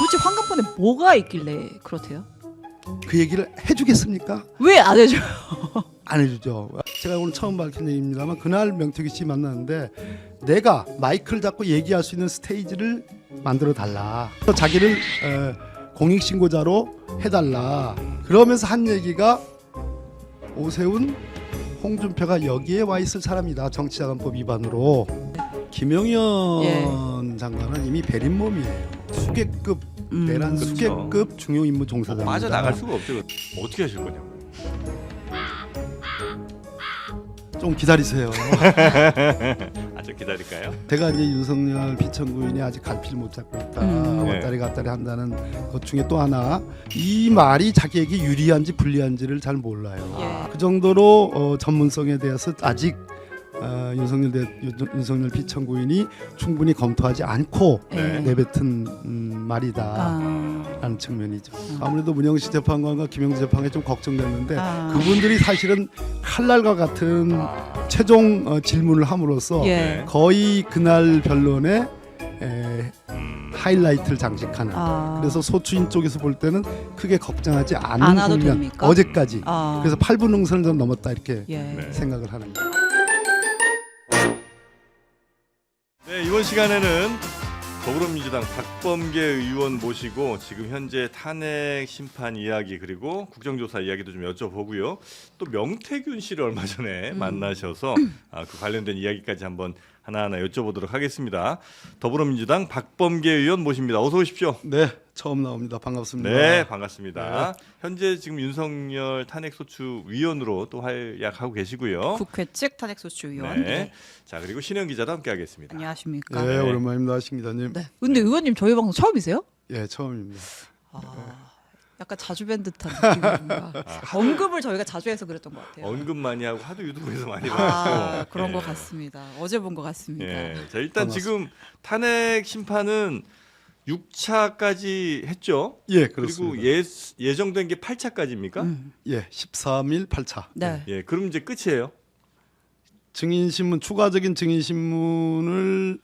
도대체 황금폰에 뭐가 있길래 그렇대요? 그 얘기를 해주겠습니까? 왜 안 해줘요? 안 해주죠. 제가 오늘 처음 밝힌 얘기입니다만 그날 명태규 씨 만났는데 내가 마이크를 잡고 얘기할 수 있는 스테이지를 만들어 달라. 또 자기를 공익신고자로 해달라. 그러면서 한 얘기가 오세훈, 홍준표가 여기에 와 있을 사람이다. 정치자금법 위반으로. 김영현 장관은 이미 베린 몸이에요. 수계급 내란 그렇죠. 수계급 중요 임무 종사자입니다. 빠져나갈 수가 없죠. 어떻게 하실 거냐고. 좀 기다리세요. 좀 기다릴까요? 제가 이제 윤석열 피청구인이 아직 갈피를 못 잡고 있다. 왔다리 갔다리 한다는 것 중에 또 하나 이 말이 자기에게 유리한지 불리한지를 잘 몰라요. 예. 그 정도로 전문성에 대해서 아직 윤석열 피청구인이 충분히 검토하지 않고 네. 내뱉은 말이다라는 측면이죠. 아무래도 문영식 재판관과 김영수 재판관이 좀 걱정됐는데 그분들이 사실은 칼날과 같은 최종 질문을 함으로써 예. 거의 그날 변론에 하이라이트를 장식하는. 그래서 소추인 쪽에서 볼 때는 크게 걱정하지 안 않은 와도 국면 됩니까? 어제까지. 그래서 8분 응선을 좀 넘었다 이렇게 예. 생각을 하는 거예요. 네, 이번 시간에는 더불어민주당 박범계 의원 모시고 지금 현재 탄핵 심판 이야기 그리고 국정조사 이야기도 좀 여쭤보고요. 또 명태균 씨를 얼마 전에 만나셔서 그 관련된 이야기까지 한번 하나하나 여쭤보도록 하겠습니다. 더불어민주당 박범계 의원 모십니다. 어서 오십시오. 네, 처음 나옵니다. 반갑습니다. 네, 반갑습니다. 네. 현재 지금 윤석열 탄핵소추위원으로 또 활약하고 계시고요. 국회 측 탄핵소추위원. 네. 자, 그리고 신영 기자도 함께하겠습니다. 안녕하십니까? 네, 오랜만입니다, 신 기자님. 네. 근데 의원님 저희 방송 처음이세요? 예, 처음입니다. 약간 자주 뵌 듯한 느낌인가. 언급을 저희가 자주 해서 그랬던 것 같아요. 언급 많이 하고 하도 유튜브에서 많이 봤고 그런 것 같습니다. 어제 본 것 같습니다. 예. 자, 일단 반갑습니다. 지금 탄핵 심판은 6차까지 했죠. 예, 그렇습니다. 그리고 예정된 게 8차까지입니까? 예, 13일 8차. 네. 예, 그럼 이제 끝이에요. 증인신문 추가적인 증인을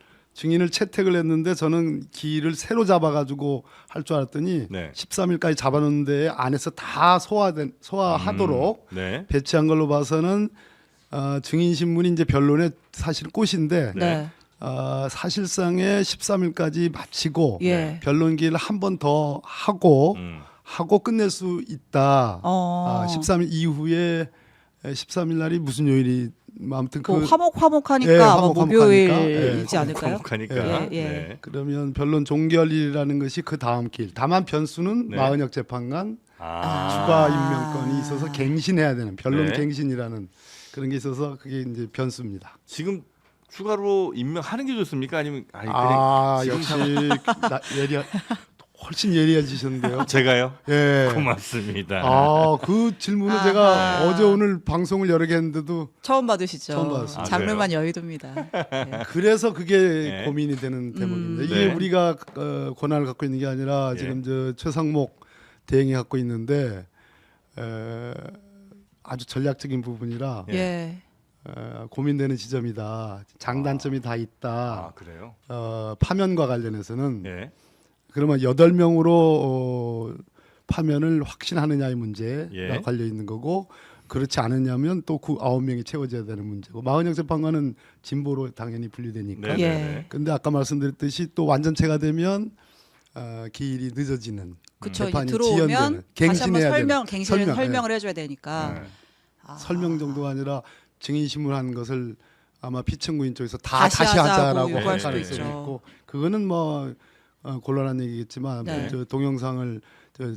채택을 했는데 저는 기일을 새로 잡아가지고 할 줄 알았더니 네. 13일까지 잡아놓는데 안에서 다 소화하도록 네. 배치한 걸로 봐서는 증인신문이 이제 변론의 사실 꽃인데 네. 사실상의 13일까지 마치고 예. 변론 기일을 한 번 더 하고 끝낼 수 있다. 13일 이후에 13일 날이 무슨 요일이 아무튼 뭐 그 화목하니까 예, 아마 화목하니까. 목요일이지 예, 않을까요? 화목하니까. 예, 예. 네. 그러면 변론 종결이라는 것이 그 다음 길. 다만 변수는 네. 마은혁 재판관 아. 추가 임명권이 있어서 갱신해야 되는 변론 네. 갱신이라는 그런 게 있어서 그게 이제 변수입니다. 지금 추가로 임명하는 게 좋습니까? 아니면 그냥 지금 역시 훨씬 예리해지셨는데요. 제가요? 예. 고맙습니다. 그 질문을 제가 어제 오늘 방송을 여러 개 했는데도 처음 받으시죠. 처음 받았습니다. 장르만 여의도입니다. 예. 그래서 그게 네. 고민이 되는 대목입니다. 이게 네. 우리가 권한을 갖고 있는 게 아니라 예. 지금 저 최상목 대행이 갖고 있는데 아주 전략적인 부분이라 예. 고민되는 지점이다. 장단점이 다 있다. 아, 그래요? 파면과 관련해서는 예. 그러면 8명으로 파면을 확신하느냐의 문제가 예. 걸려 있는 거고 그렇지 않으냐면 또 9명이 채워져야 되는 문제고 마은혁 재판관은 진보로 당연히 분리되니까. 네. 예. 근데 아까 말씀드렸듯이 또 완전체가 되면 기일이 늦어지는 그렇죠. 재판이 들어오면 지연되는 다시 한번 갱신해야 되는 설명을 해줘야 되니까. 네. 설명 정도가 아니라 증인신문한 것을 아마 피청구인 쪽에서 다시 다시 하자고 하자라고 요구할 할 수도 가능성이 있죠. 있고 그거는 뭐 곤란한 얘기겠지만 네. 저 동영상을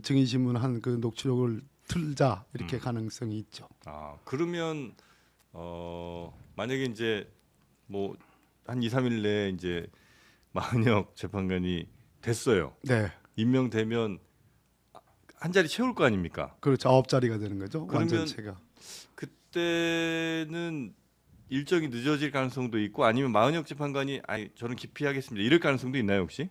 증인신문한 그 녹취록을 틀자 이렇게 가능성이 있죠. 아, 그러면 만약에 이제 뭐 한 2, 3일 내에 이제 마은혁 재판관이 됐어요. 네, 임명되면 한 자리 채울 거 아닙니까? 그렇죠. 9자리가 되는 거죠. 그러면 완전체가. 그때는 일정이 늦어질 가능성도 있고 아니면 마은혁 재판관이 저는 기피하겠습니다. 이럴 가능성도 있나요 혹시?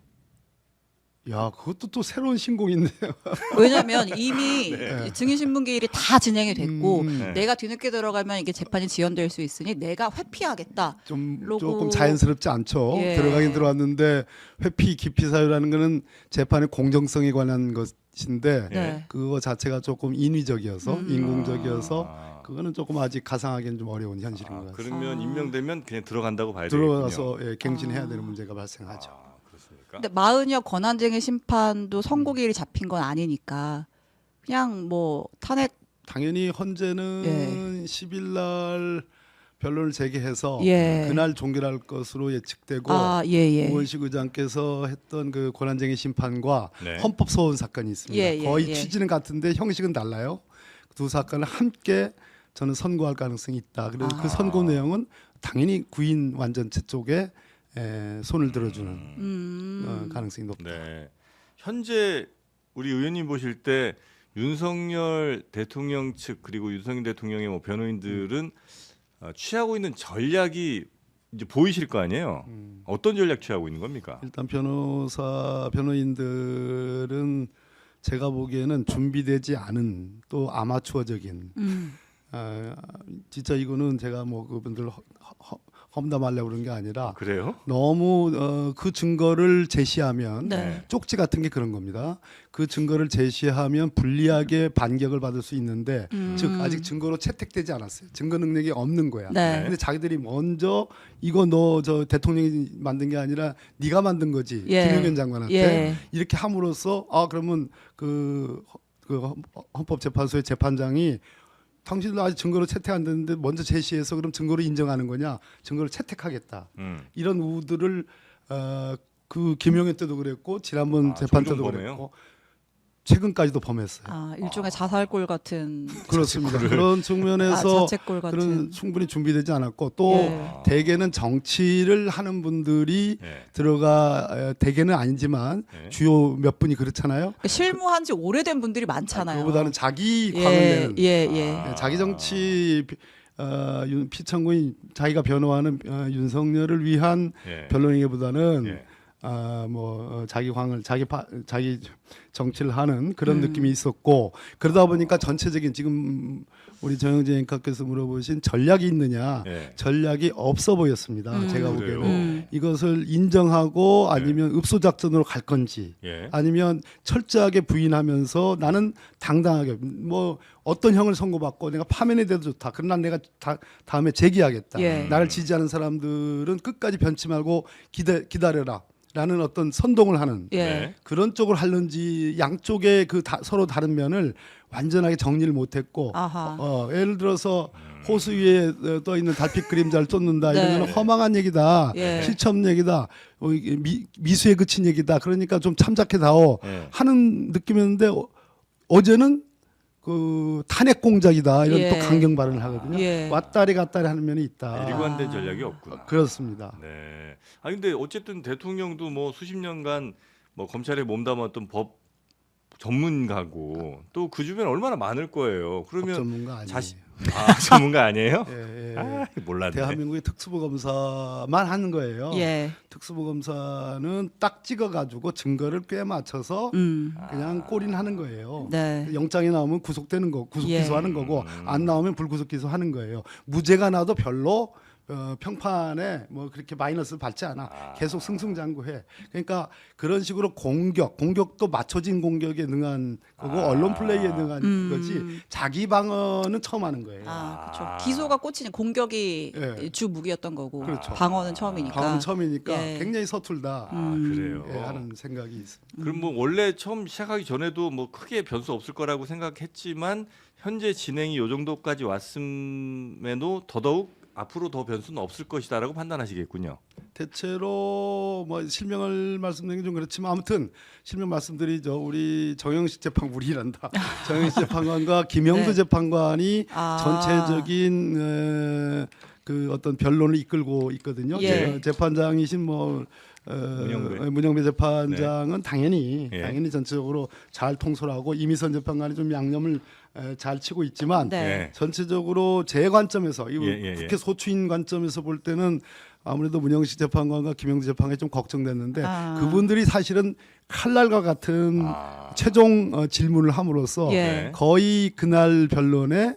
야, 그것도 또 새로운 신공인데요. 왜냐하면 이미 네. 증인신문기일이 다 진행이 됐고 네. 내가 뒤늦게 들어가면 이게 재판이 지연될 수 있으니 내가 회피하겠다. 좀 로고- 조금 자연스럽지 않죠. 예. 들어가긴 들어왔는데 회피 기피 사유라는 거는 재판의 공정성에 관한 것인데 네. 그거 자체가 조금 인위적이어서 인공적이어서 아. 그거는 조금 아직 가상하기는 좀 어려운 현실인 것 같습니다. 그러면 아. 임명되면 그냥 들어간다고 봐야 되겠군요. 들어가서 갱신해야 되는 문제가 발생하죠. 아, 그렇습니까? 근데 마흔여 권한쟁의 심판도 선고기일이 잡힌 건 아니니까 그냥 뭐 탄핵 당연히 헌재는 10일 날 변론을 재개해서 예. 그날 종결할 것으로 예측되고 예예. 우원식 의장께서 했던 그 권한쟁의 심판과 네. 헌법 소원 사건이 있습니다. 예, 예, 거의 예. 취지는 같은데 형식은 달라요. 두 사건을 함께 저는 선고할 가능성이 있다. 그래서 그 선고 내용은 당연히 구인 완전체 쪽에 손을 들어주는 가능성이 높다. 네. 현재 우리 의원님 보실 때 윤석열 대통령 측 그리고 윤석열 대통령의 뭐 변호인들은 취하고 있는 전략이 이제 보이실 거 아니에요. 어떤 전략 취하고 있는 겁니까? 일단 변호인들은 제가 보기에는 준비되지 않은 또 아마추어적인 진짜 이거는 제가 뭐 그분들 험담하려고 그런 게 아니라 그래요? 너무 그 증거를 제시하면 네. 쪽지 같은 게 그런 겁니다. 그 증거를 제시하면 불리하게 반격을 받을 수 있는데 즉 아직 증거로 채택되지 않았어요. 증거 능력이 없는 거야. 네. 근데 자기들이 먼저 이거 너 저 대통령이 만든 게 아니라 네가 만든 거지. 예. 김용현 장관한테 예. 이렇게 함으로써 그러면 그 헌법재판소의 재판장이 당신들 아직 증거로 채택 안 됐는데 먼저 제시해서 그럼 증거로 인정하는 거냐? 증거를 채택하겠다. 이런 우들을 그 김용현 때도 그랬고 지난번 재판 때도 종종 범해요? 그랬고 최근까지도 범했어요. 일종의 자살골 같은 그렇습니다. 그런 측면에서 자책골 같은. 그런 충분히 준비되지 않았고 또 예. 대개는 정치를 하는 분들이 네. 들어가 대개는 아니지만 네. 주요 몇 분이 그렇잖아요. 실무한 지 오래된 분들이 많잖아요. 그보다는 자기 광을 예, 내는 예. 네, 자기 정치 피청구인 자기가 변호하는 윤석열을 위한 예. 변론이기보다는 예. 자기 광을 자기 정치를 하는 그런 느낌이 있었고 그러다 보니까 전체적인 지금 우리 정영재 앵커께서 물어보신 전략이 있느냐 예. 전략이 없어 보였습니다. 제가 그래요? 보기에는 이것을 인정하고 아니면 읍소작전으로 갈 건지 예. 아니면 철저하게 부인하면서 나는 당당하게 뭐 어떤 형을 선고받고 내가 파면에 대해도 좋다. 그러나 내가 다음에 재기하겠다. 예. 나를 지지하는 사람들은 끝까지 변치 말고 기다려라. 라는 어떤 선동을 하는 예. 네. 그런 쪽을 하는지 양쪽의 서로 다른 면을 완전하게 정리를 못했고 아하. 예를 들어서 호수 위에 떠 있는 달빛 그림자를 쫓는다 네. 이러면 허망한 얘기다 예. 실체 없는 얘기다 이게 미수에 그친 얘기다 그러니까 좀 참작해다오 예. 하는 느낌이었는데 어제는 그 탄핵 공작이다 이런 예. 또 강경 발언을 하거든요. 예. 왔다리 갔다리 하는 면이 있다. 일관된 전략이 없구나. 그렇습니다. 네. 근데 어쨌든 대통령도 뭐 수십 년간 뭐 검찰에 몸담았던 법 전문가고 또 그 주변에 얼마나 많을 거예요. 그러면 전문가 아니에요. 전문가 아니에요? 예, 예. 몰랐네. 대한민국의 특수부 검사만 하는 거예요. 예. 특수부 검사는 딱 찍어가지고 증거를 꽤 맞춰서 그냥 꼬린하는 거예요. 네. 영장이 나오면 구속되는 거, 구속 예. 기소하는 거고 안 나오면 불구속 기소하는 거예요. 무죄가 나도 별로 평판에 뭐 그렇게 마이너스를 받지 않아. 계속 승승장구해. 그러니까 그런 식으로 공격도 맞춰진 공격에 능한 거고 언론 플레이에 능한 거지. 자기 방어는 처음 하는 거예요. 그렇죠. 기소가 꽂히는 공격이 예. 주 무기였던 거고 그렇죠. 방어는 처음이니까. 방어는 처음이니까 예. 굉장히 서툴다. 그래요. 예, 하는 생각이 있습니다. 그럼 뭐 원래 처음 시작하기 전에도 뭐 크게 변수 없을 거라고 생각했지만 현재 진행이 이 정도까지 왔음에도 더더욱 앞으로 더 변수는 없을 것이다라고 판단하시겠군요. 대체로 뭐 실명을 말씀드리긴 좀 그렇지만 아무튼 실명 말씀드리죠. 우리 정영식 재판 우리란다. 정영식 재판관과 김영수 네. 재판관이 전체적인 그 어떤 변론을 이끌고 있거든요. 예. 재판장이신 뭐 문영배 재판장은 당연히 예. 전체적으로 잘 통솔하고 이미선 재판관이 좀 양념을 잘 치고 있지만 네. 전체적으로 제 관점에서 이 예. 국회 소추인 관점에서 볼 때는 아무래도 문영식 재판관과 김영주 재판관이 좀 걱정됐는데 그분들이 사실은 칼날과 같은 최종 질문을 함으로써 예. 거의 그날 변론에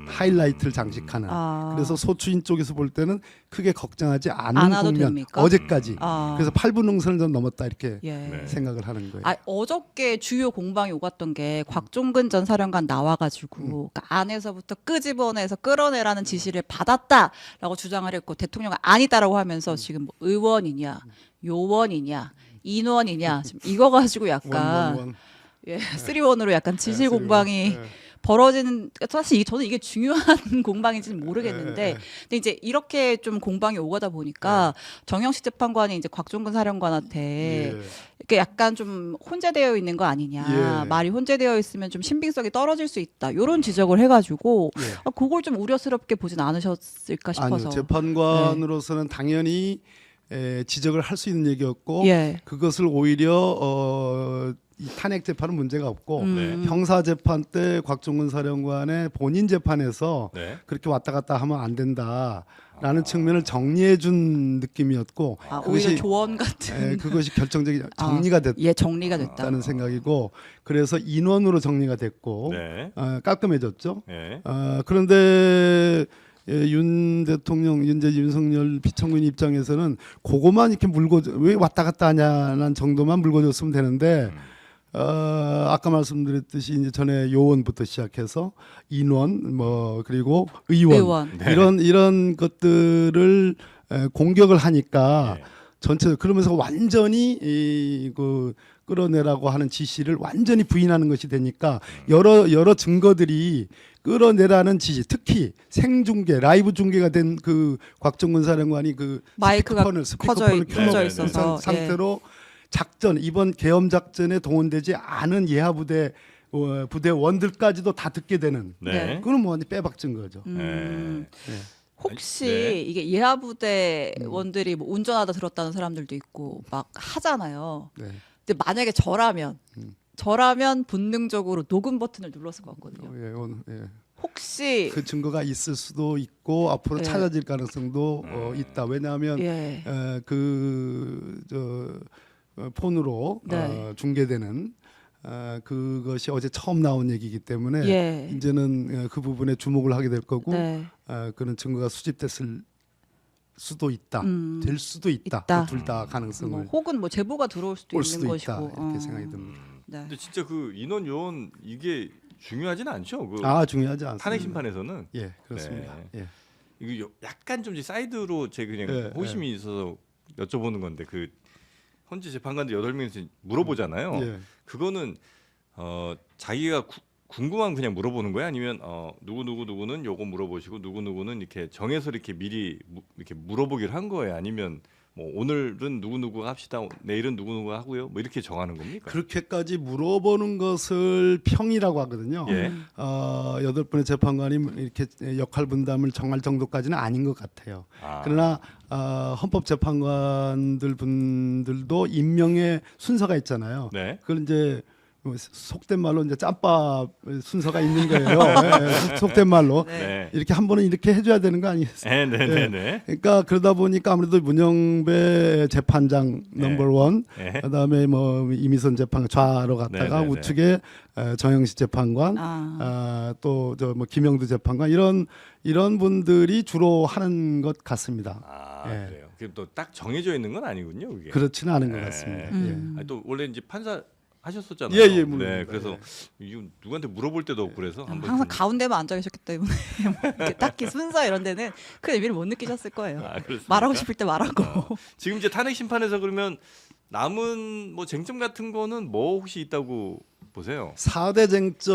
하이라이트를 장식하는 그래서 소추인 쪽에서 볼 때는 크게 걱정하지 안 않은 와도 국면 됩니까? 어제까지 그래서 8분 능선을 좀 넘었다 이렇게 예. 네. 생각을 하는 거예요. 어저께 주요 공방이 오갔던 게 곽종근 전 사령관 나와가지고 그러니까 안에서부터 끄집어내서 끌어내라는 지시를 받았다라고 주장을 했고 대통령은 아니다라고 하면서 지금 뭐 의원이냐 요원이냐 인원이냐 지금 이거 가지고 약간 원. 예, 3원으로 약간 지실 쓰리원. 공방이 예. 벌어지는 사실 저는 이게 중요한 공방인지는 모르겠는데 예. 근데 이제 이렇게 좀 공방이 오가다 보니까 정영식 재판관이 이제 곽종근 사령관한테 예. 이렇게 약간 좀 혼재되어 있는 거 아니냐 예. 말이 혼재되어 있으면 좀 신빙성이 떨어질 수 있다 이런 지적을 해가지고 예. 그걸 좀 우려스럽게 보진 않으셨을까 싶어서 아니요, 재판관으로서는 당연히 지적을 할 수 있는 얘기였고 예. 그것을 오히려 이 탄핵 재판은 문제가 없고 네. 형사 재판 때 곽종근 사령관의 본인 재판에서 네. 그렇게 왔다 갔다 하면 안 된다라는 측면을 정리해 준 느낌이었고 오히려 조언 같은 그것이 결정적인 정리가 예 정리가 됐다. 됐다는 생각이고 그래서 인원으로 정리가 됐고 네. 깔끔해졌죠. 네. 그런데 윤 대통령, 윤석열 피청군 입장에서는 그거만 이렇게 물고 왜 왔다 갔다 하냐는 정도만 물고줬으면 되는데 아까 말씀드렸듯이 이제 전에 요원부터 시작해서 인원 뭐 그리고 의원. 네. 이런 것들을 공격을 하니까 네. 전체 그러면서 완전히 그 끌어내라고 하는 지시를 완전히 부인하는 것이 되니까 여러 증거들이 끌어내라는 지시, 특히 생중계, 라이브 중계가 된 그 곽종근 사령관이 그 마이크가 스피커폰을 켜져 켜놓은 있어서 상태로 작전 이번 계엄 작전에 동원되지 않은 예하 부대원들까지도 다 듣게 되는. 네. 그건 뭐 완전 빼박진 거죠. 음. 네. 혹시 네. 이게 예하부대원들이 뭐 운전하다 들었다는 사람들도 있고 막 하잖아요. 네. 근데 만약에 저라면 본능적으로 녹음 버튼을 눌렀을 것 같거든요. 혹시 그 증거가 있을 수도 있고 앞으로 예. 찾아질 가능성도 있다. 왜냐하면 예. 폰으로 네. 중계되는 그것이 어제 처음 나온 얘기이기 때문에 예. 이제는 그 부분에 주목을 하게 될 거고 네. 그런 증거가 수집됐을 수도 있다, 될 수도 있다. 둘 다 가능성을 뭐 혹은 뭐 제보가 들어올 수도 올 있는 수도 것이고. 있다 이렇게 생각이 듭니다. 네. 근데 진짜 그 인원 요원 이게 중요하진 않죠. 그 중요하지 않습니다. 탄핵 심판에서는 예, 그렇습니다. 예. 이거 약간 좀 사이드로 제 그냥 예, 호심이 있어서 여쭤보는 건데 그 헌재 재판관들 8명에서 물어보잖아요. 예. 그거는 자기가 궁금한 그냥 물어보는 거야? 아니면 누구는 요거 물어보시고 누구는 이렇게 정해서 이렇게 미리 이렇게 물어보기를 한 거예요? 아니면 뭐 오늘은 누구가 합시다. 내일은 누구가 하고요. 뭐 이렇게 정하는 겁니까? 그렇게까지 물어보는 것을 평이라고 하거든요. 예. 8분의 재판관이 이렇게 역할 분담을 정할 정도까지는 아닌 것 같아요. 그러나 헌법재판관들 분들도 임명의 순서가 있잖아요. 네. 그걸 이제 속된 말로 이제 짬밥 순서가 있는 거예요. 속된 말로 네. 이렇게 한 번은 이렇게 해줘야 되는 거 아니겠어요? 네. 그러니까 그러다 보니까 아무래도 문영배 재판장 넘버원, 그다음에 뭐 이미선 재판관 좌로 갔다가 네. 우측에 정영식 재판관, 또 저 뭐 김영두 재판관 이런 분들이 주로 하는 것 같습니다. 그래요. 그럼 또 딱 정해져 있는 건 아니군요, 그게. 그렇지는 않은 것 네. 같습니다. 아니, 또 원래 이제 판사 하셨었잖아요. 예, 물론. 네, 그래서 이거 누구한테 물어볼 때도 없고 그래서 한번 항상 가운데만 앉아 계셨기 때문에 뭐 이렇게 딱히 순서 이런 데는 큰 의미를 못 느끼셨을 거예요. 그렇습니까? 말하고 싶을 때 말하고. 지금 이제 탄핵 심판에서 그러면 남은 뭐 쟁점 같은 거는 뭐 혹시 있다고 보세요? 4대 쟁점,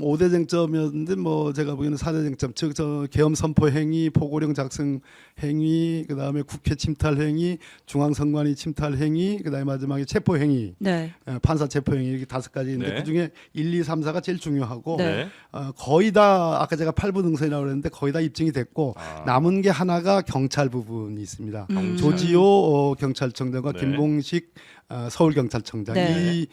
5대 쟁점이었는데 뭐 제가 보기에는 4대 쟁점, 즉 저 계엄 선포 행위, 포고령 작성 행위, 그다음에 국회 침탈 행위, 중앙선관위 침탈 행위, 그다음에 마지막에 체포 행위, 네. 판사 체포 행위 이렇게 5가지 있는데 네. 그중에 1, 2, 3, 4가 제일 중요하고 네. 거의 다 아까 제가 8부 등선이라고 그랬는데 거의 다 입증이 됐고 아. 남은 게 하나가 경찰 부분이 있습니다. 경찰. 조지호 경찰청장과 네. 김봉식 서울경찰청장 네. 이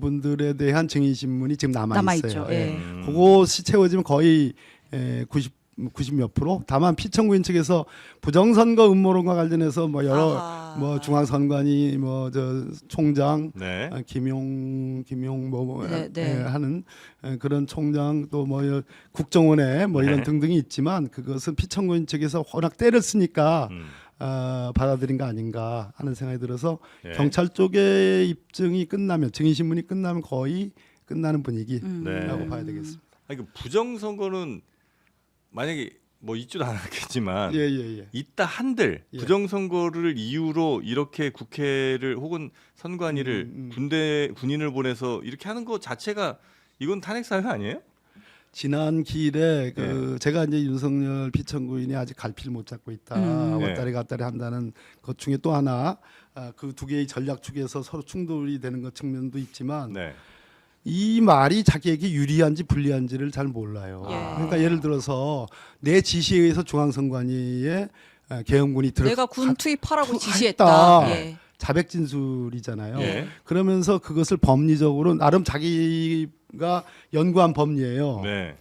분들에 대한 증인 신문이 지금 남아 남아있죠. 있어요. 예. 그것이 채워지면 거의 90몇 프로. 다만 피청구인 측에서 부정선거 음모론과 관련해서 뭐 여러 아하. 뭐 중앙선관위 뭐 저 총장 네. 김용 뭐 네, 네. 하는 그런 총장 또 뭐 국정원에 뭐 이런 네. 등등이 있지만 그것은 피청구인 측에서 워낙 때를 쓰니까 음. 받아들인 거 아닌가 하는 생각이 들어서 예. 경찰 쪽의 입증이 끝나면 증인 신문이 끝나면 거의 끝나는 분위기라고 네. 봐야 되겠습니다. 아니 그 부정선거는 만약에 뭐 있지도 않았겠지만 예. 있다 한들 예. 부정선거를 이유로 이렇게 국회를 혹은 선관위를 군인을 보내서 이렇게 하는 거 자체가 이건 탄핵 사유 아니에요? 지난 기일에 네. 제가 이제 윤석열 피청구인이 아직 갈피를 못 잡고 있다. 네. 왔다리 갔다리 한다는 것 중에 또 하나 그 두 개의 전략 축에서 서로 충돌이 되는 것 측면도 있지만 네. 이 말이 자기에게 유리한지 불리한지를 잘 몰라요. 예. 그러니까 예를 들어서 내 지시에 의해서 중앙선관위에 계엄군이 내가 군 투입하라고 투- 지시했다. 했다. 예. 자백 진술이잖아요. 예. 그러면서 그것을 법리적으로 나름 자기가 연구한 법리예요. 네.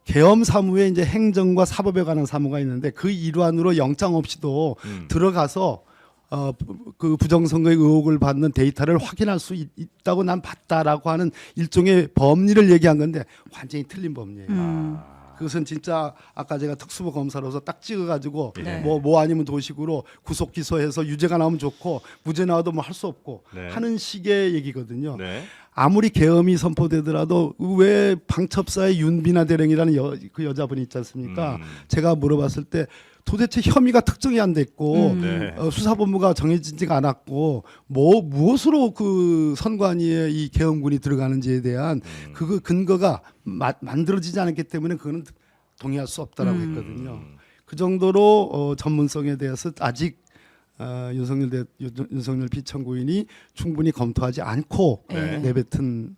계엄 사무에 이제 행정과 사법에 관한 사무가 있는데 그 일환으로 영장 없이도 들어가서 그 부정선거의 의혹을 받는 데이터를 확인할 수 있다고 난 봤다라고 하는 일종의 법리를 얘기한 건데 완전히 틀린 법리예요. 그것은 진짜 아까 제가 특수부 검사로서 딱 찍어가지고 네. 뭐 아니면 도식으로 구속 기소해서 유죄가 나오면 좋고 무죄 나와도 뭐 할 수 없고 네. 하는 식의 얘기거든요. 네. 아무리 계엄이 선포되더라도 왜 방첩사의 윤비나 대령이라는 그 여자분이 있지 않습니까? 제가 물어봤을 때 도대체 혐의가 특정이 안 됐고 네. 수사본부가 정해지지가 않았고 무엇으로 그 선관위에 이 계엄군이 들어가는지에 대한 그 근거가 만들어지지 않았기 때문에 그거는 동의할 수 없다라고 했거든요. 그 정도로 전문성에 대해서 아직 윤석열 피청구인이 충분히 검토하지 않고 네. 내뱉은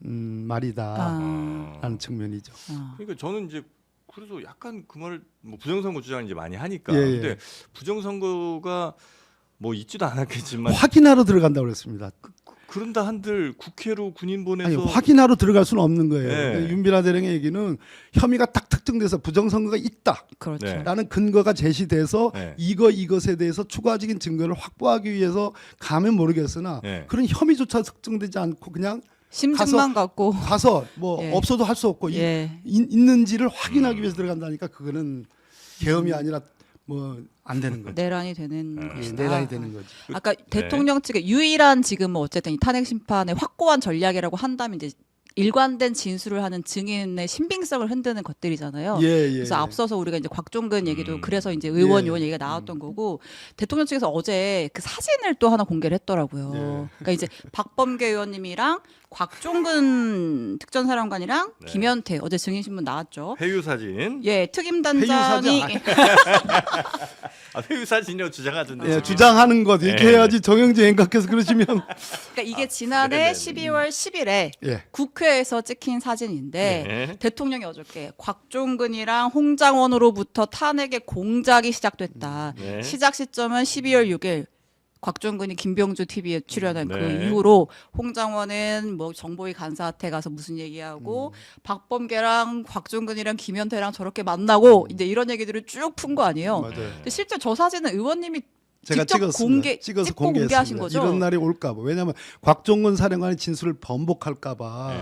말이다라는 아. 측면이죠. 그러니까 저는 이제 그래서 약간 그 말을 뭐 부정선거 주장을 이제 많이 하니까 예. 근데 부정선거가 뭐 있지도 않았겠지만 확인하러 들어간다고 그랬습니다. 그런다 한들 국회로 군인 보내서 아니 확인하러 들어갈 수는 없는 거예요. 네. 윤비나 대령의 얘기는 혐의가 딱 특정돼서 부정선거가 있다라는 그렇죠. 네. 근거가 제시돼서 네. 이것에 대해서 추가적인 증거를 확보하기 위해서 가면 모르겠으나 네. 그런 혐의조차 특정되지 않고 그냥 심증만 갖고 가서 뭐 예. 없어도 할 수 없고 예. 있는지를 확인하기 위해서 들어간다니까 그거는 계엄이 아니라 뭐 안 되는 거죠. 내란이 되는 것이다. 내란이 되는 거지. 아까 대통령 측의 유일한 지금 뭐 어쨌든 이 탄핵 심판의 확고한 전략이라고 한다면 이제 일관된 진술을 하는 증인의 신빙성을 흔드는 것들이잖아요. 그래서 앞서서 우리가 이제 곽종근 얘기도 그래서 이제 의원 예. 요원 얘기가 나왔던 거고 대통령 측에서 어제 그 사진을 또 하나 공개를 했더라고요. 예. 그러니까 이제 박범계 의원님이랑 곽종근 특전사령관이랑 네. 김현태 어제 증인신문 나왔죠. 회유 사진. 예, 특임단장이 회유 회유 사진이라고 주장하던데. 예, 지금. 주장하는 것 이렇게 예. 해야지 정영진 행각해서 그러시면 그러니까 이게 지난해 네네네. 12월 10일에 예. 국회에서 찍힌 사진인데 네. 대통령이 어저께 곽종근이랑 홍장원으로부터 탄핵의 공작이 시작됐다. 네. 시작 시점은 12월 6일. 곽종근이 김병주 TV에 출연한 그 네. 이후로 홍장원은 뭐 정보위 간사한테 가서 무슨 얘기하고 박범계랑 곽종근이랑 김현태랑 저렇게 만나고 이제 이런 얘기들을 쭉 푼 거 아니에요. 맞아요. 근데 실제 저 사진은 의원님이 제가 직접 찍었습니다. 찍어서 찍고 공개하신 공개했습니다. 거죠? 이런 날이 올까봐. 왜냐하면 곽종근 사령관의 진술을 번복할까봐.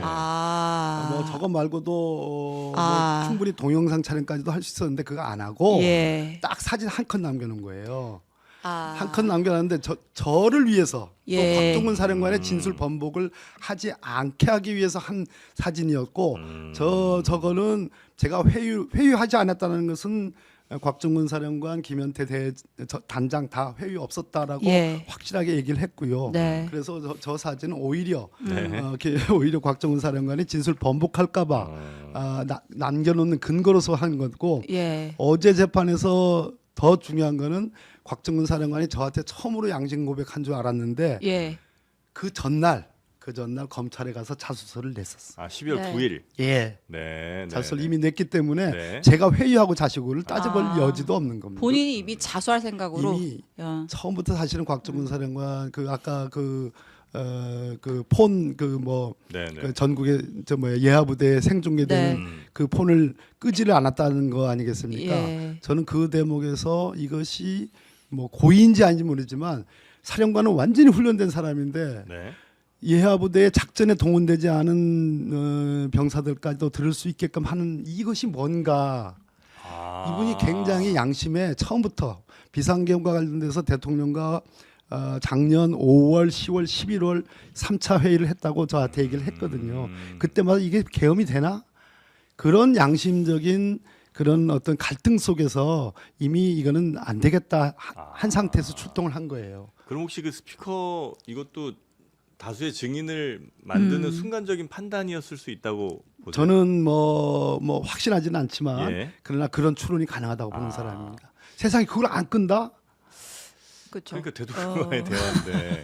네. 뭐 저거 말고도 아. 뭐 충분히 동영상 촬영까지도 할 수 있었는데 그거 안 하고 예. 딱 사진 한 컷 남겨놓은 거예요. 아. 한 컷 남겨놨는데 저를 위해서 예. 또 곽종근 사령관의 진술 번복을 하지 않게 하기 위해서 한 사진이었고 저거는 제가 회유하지 않았다는 것은 곽종근 사령관, 김현태 단장 다 회의 없었다라고 예. 확실하게 얘기를 했고요. 네. 그래서 저 사진은 오히려 네. 오히려 곽종근 사령관이 진술 번복할까봐 남겨놓는 근거로서 한 거고 예. 어제 재판에서 더 중요한 거는 곽종근 사령관이 저한테 처음으로 양심 고백한 줄 알았는데 예. 그 전날 검찰에 가서 자수서를 냈었어. 12월 네. 9일. 예. 네. 자수서를 이미 냈기 때문에 네. 제가 회유하고 자시고를 따져볼 아. 여지도 없는 겁니다. 본인이 이미 자수할 생각으로. 이미 야. 처음부터 사실은 곽종근 사령관 그 아까 폰 네. 네. 그 전국의 예하부대에 생중계되는 네. 그 폰을 끄지를 않았다는 거 아니겠습니까? 예. 저는 그 대목에서 이것이 뭐 고의인지 아닌지 모르지만 사령관은 완전히 훈련된 사람인데 네. 예하부대의 작전에 동원되지 않은 병사들까지도 들을 수 있게끔 하는 이것이 뭔가 이분이 굉장히 양심에 처음부터 비상계엄과 관련돼서 대통령과 작년 5월, 10월, 11월 3차 회의를 했다고 저한테 얘기를 했거든요. 그때마다 이게 계엄이 되나? 그런 양심적인 그런 어떤 갈등 속에서 이미 이거는 안 되겠다 한 상태에서 출동을 한 거예요. 그럼 혹시 그 스피커 이것도 다수의 증인을 만드는 순간적인 판단이었을 수 있다고 보세요? 저는 뭐 확신하지는 않지만 예. 그러나 그런 추론이 가능하다고 보는 사람입니다. 세상에 그걸 안 끈다? 그렇죠. 그러니까 대통령과의 대화인데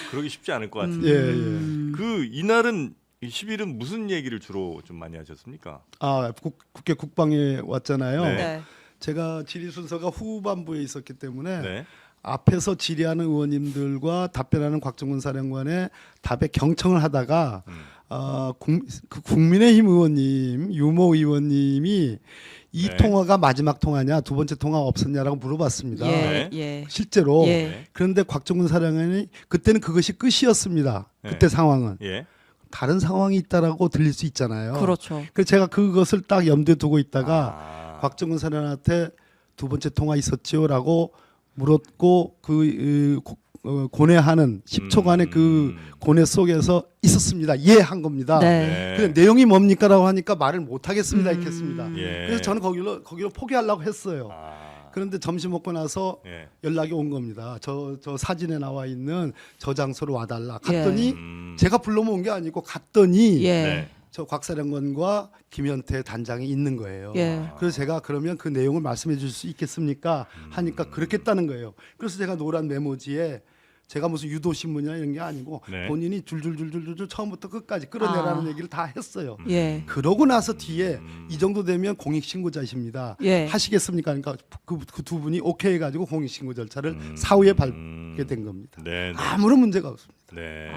그러기 쉽지 않을 것 같은데. 예, 예. 그 이날은 10일은 무슨 얘기를 주로 좀 많이 하셨습니까? 국회 국방에 왔잖아요. 네. 네. 제가 질의 순서가 후반부에 있었기 때문에 네. 앞에서 질의하는 의원님들과 답변하는 곽종근 사령관의 답에 경청을 하다가 그 국민의힘 의원님, 유모 의원님이 이 네. 통화가 마지막 통화냐, 두 번째 통화 없었냐라고 물어봤습니다. 예. 네. 예. 실제로 예. 그런데 곽종근 사령관이 그때는 그것이 끝이었습니다. 네. 그때 상황은 예. 다른 상황이 있다라고 들릴 수 있잖아요. 그렇죠. 그래서 제가 그것을 딱 염두에 두고 있다가 아. 곽종근 사령한테 두 번째 통화 있었지요라고 물었고 고뇌하는 10초간의 그 고뇌 속에서 있었습니다. 예 한 겁니다. 네. 근데 내용이 뭡니까라고 하니까 말을 못 하겠습니다. 했습니다. 예. 그래서 저는 거기로 포기하려고 했어요. 아. 그런데 점심 먹고 나서 예. 연락이 온 겁니다. 저 사진에 나와 있는 저 장소로 와달라. 갔더니 음. 제가 불러모은 게 아니고 갔더니 예. 네. 저 곽사령관과 김현태 단장이 있는 거예요. 예. 그래서 제가 그러면 그 내용을 말씀해 줄 수 있겠습니까? 하니까 그렇겠다는 거예요. 그래서 제가 노란 메모지에 제가 무슨 유도신문이나 이런 게 아니고 네. 본인이 줄줄줄줄줄 처음부터 끝까지 끌어내라는 얘기를 다 했어요. 예. 그러고 나서 뒤에 이 정도 되면 공익신고자십니다. 예. 하시겠습니까? 그러니까 그 두 분이 오케이 해가지고 공익신고 절차를 사후에 밟게 된 겁니다. 네. 네. 아무런 문제가 없습니다. 네.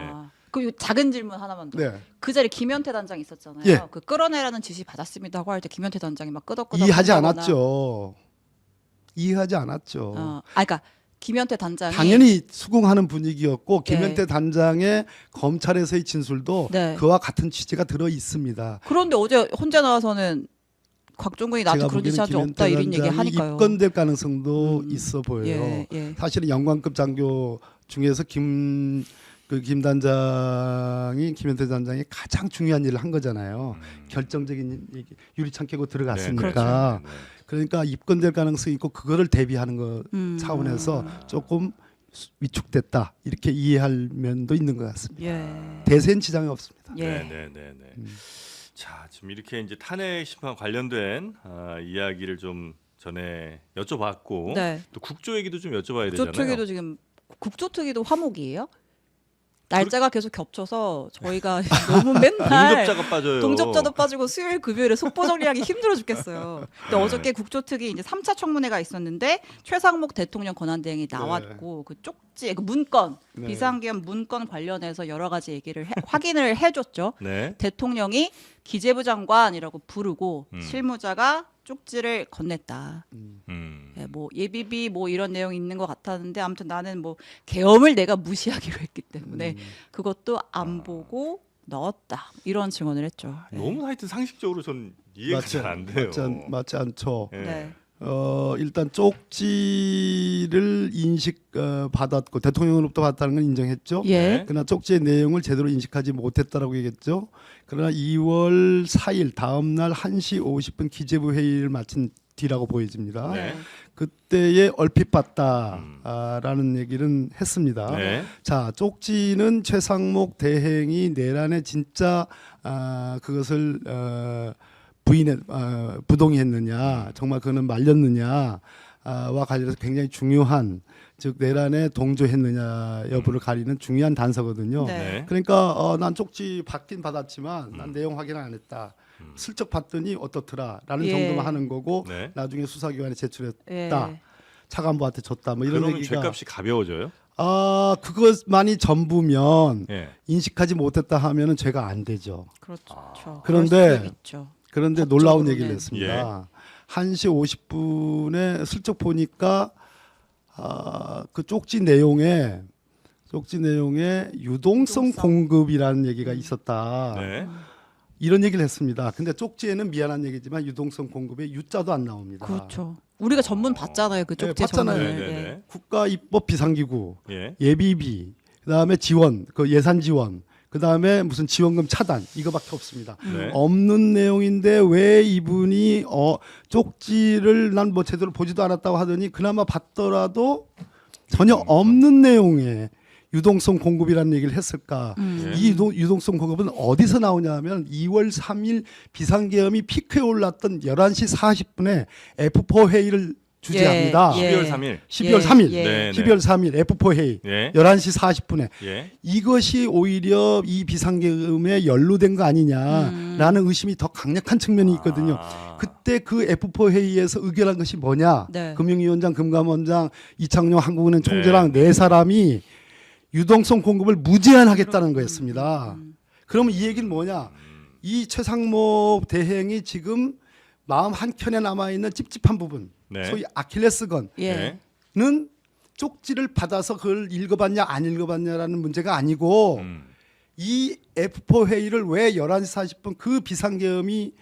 그리고 작은 질문 하나만 더. 네. 그 자리에 김현태 단장 있었잖아요. 예. 그 끌어내라는 지시 받았습니다 하고 할 때 김현태 단장이 막 끄덕끄덕 이해하지 한다거나. 않았죠. 이해하지 않았죠. 그러니까 김현태 단장이 당연히 수긍하는 분위기였고 예. 김현태 단장의 검찰에서의 진술도 네. 그와 같은 취지가 들어 있습니다. 그런데 어제 혼자 나와서는 곽종근이 나한테 그런 짓 한 적 없다 이런 얘기 하니까요. 입건될 가능성도 있어 보여요. 예, 예. 사실은 영관급 장교 중에서 김 단장이 김현태 단장이 가장 중요한 일을 한 거잖아요. 결정적인 얘기 유리창 깨고 들어갔으니까. 네. 그러니까 입건될 가능성이 있고 그거를 대비하는 거 차원에서 조금 위축됐다 이렇게 이해할 면도 있는 것 같습니다. 예. 대세는 지장이 없습니다. 예. 네. 자, 지금 이렇게 이제 탄핵 심판 관련된 이야기를 좀 전에 여쭤봤고 네. 또 국조 얘기도 좀 여쭤봐야 되잖아요. 국조특위도 지금 국조특위도 화목이에요? 날짜가 계속 겹쳐서 저희가 너무 맨날 동접자가 빠져요. 동접자도 빠지고 수요일 금요일에 속보 정리하기 힘들어 죽겠어요. 근데 네. 어저께 국조특위 이제 3차 청문회가 있었는데 최상목 대통령 권한대행이 나왔고 그 쪽지 그 문건 네. 비상계엄 문건 관련해서 여러 가지 얘기를 확인을 해줬죠. 네. 대통령이 기재부 장관이라고 부르고 음. 실무자가 쪽지를 건넸다. 예, 뭐 예비비 뭐 이런 내용이 있는 것 같았는데 아무튼 나는 뭐 계엄을 내가 무시하기로 했기 때문에 그것도 안 보고 넣었다 이런 증언을 했죠. 예. 너무 하여튼 상식적으로 전 이해가 잘 안 돼요. 맞지 않죠. 예. 네. 일단 쪽지를 받았고 대통령으로부터 받았다는 건 인정했죠. 예. 그러나 쪽지의 내용을 제대로 인식하지 못했다라고 얘기했죠. 그러나 2월 4일 다음 날 1시 50분 기재부 회의를 마친 뒤라고 보여집니다. 네. 그때에 얼핏 봤다라는 얘기는 했습니다. 네. 자, 쪽지는 최상목 대행이 내란에 진짜 그것을 부동의했느냐, 정말 그는 말렸느냐와 관련해서 굉장히 중요한, 즉 내란에 동조했느냐 여부를 가리는 중요한 단서거든요. 네. 네. 그러니까 난 쪽지 받긴 받았지만 난 내용 확인을 안 했다. 슬쩍 봤더니 어떻더라라는 예. 정도만 하는 거고 네. 나중에 수사기관에 제출했다. 예. 차관부한테 줬다. 뭐 이런 그러면 얘기가 죄값이 가벼워져요? 그것만이 전부면 예. 인식하지 못했다 하면은 죄가 안 되죠. 그렇죠. 그런데 그럴 수 있죠. 그런데 법적으로는. 놀라운 얘기를 했습니다. 1시 50분에 슬쩍 보니까 그 쪽지 내용에 유동성 공급이라는 얘기가 있었다. 네. 이런 얘기를 했습니다. 근데 쪽지에는 미안한 얘기지만 유동성 공급에 유자도 안 나옵니다. 그렇죠. 우리가 전문 봤잖아요. 그 네, 쪽지 봤잖아요. 전문을. 네, 네, 예. 네. 국가입법 비상기구, 예. 예비비, 그다음에 지원, 그 예산 지원, 그다음에 무슨 지원금 차단 이거밖에 없습니다. 네. 없는 내용인데 왜 이분이 쪽지를 난 뭐 제대로 보지도 않았다고 하더니 그나마 봤더라도 전혀 없는 내용에 유동성 공급이라는 얘기를 했을까? 이 유동성 공급은 어디서 나오냐면 2월 3일 비상계엄이 피크에 올랐던 11시 40분에 F4 회의를 주재합니다. 예. 12월 3일. 12월 예, 3일, 예. 네, 12월 3일 F4 회의 예. 11시 40분에 예. 이것이 오히려 이 비상계엄에 연루된 거 아니냐라는 의심이 더 강력한 측면이 있거든요. 그때 그 F4 회의에서 의결한 것이 뭐냐? 네. 금융위원장, 금감원장, 이창용 한국은행 총재랑 네 사람이 유동성 공급을 무제한하겠다는 거였습니다. 그러면 이 얘기는 뭐냐? 이 최상목 대행이 지금 마음 한켠에 남아있는 찝찝한 부분, 네. 소위 아킬레스건은 예. 쪽지를 받아서 그걸 읽어봤냐 안 읽어봤냐라는 문제가 아니고 이 F4 회의를 왜 11시 40분 그 비상계엄이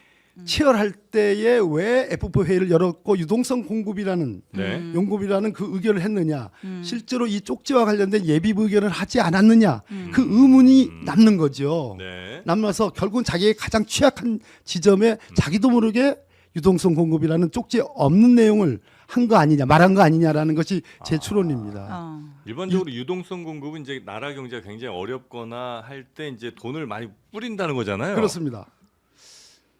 치열할 때에 왜 F4 회의를 열었고 유동성 공급이라는 네. 용급이라는 그 의결을 했느냐, 실제로 이 쪽지와 관련된 예비 의결을 하지 않았느냐, 그 의문이 남는 거죠. 네. 남아서 결국은 자기의 가장 취약한 지점에 자기도 모르게 유동성 공급이라는 쪽지에 없는 내용을 한 거 아니냐, 말한 거 아니냐라는 것이 제 추론입니다. 일반적으로 유동성 공급은 이제 나라 경제가 굉장히 어렵거나 할 때 이제 돈을 많이 뿌린다는 거잖아요. 그렇습니다.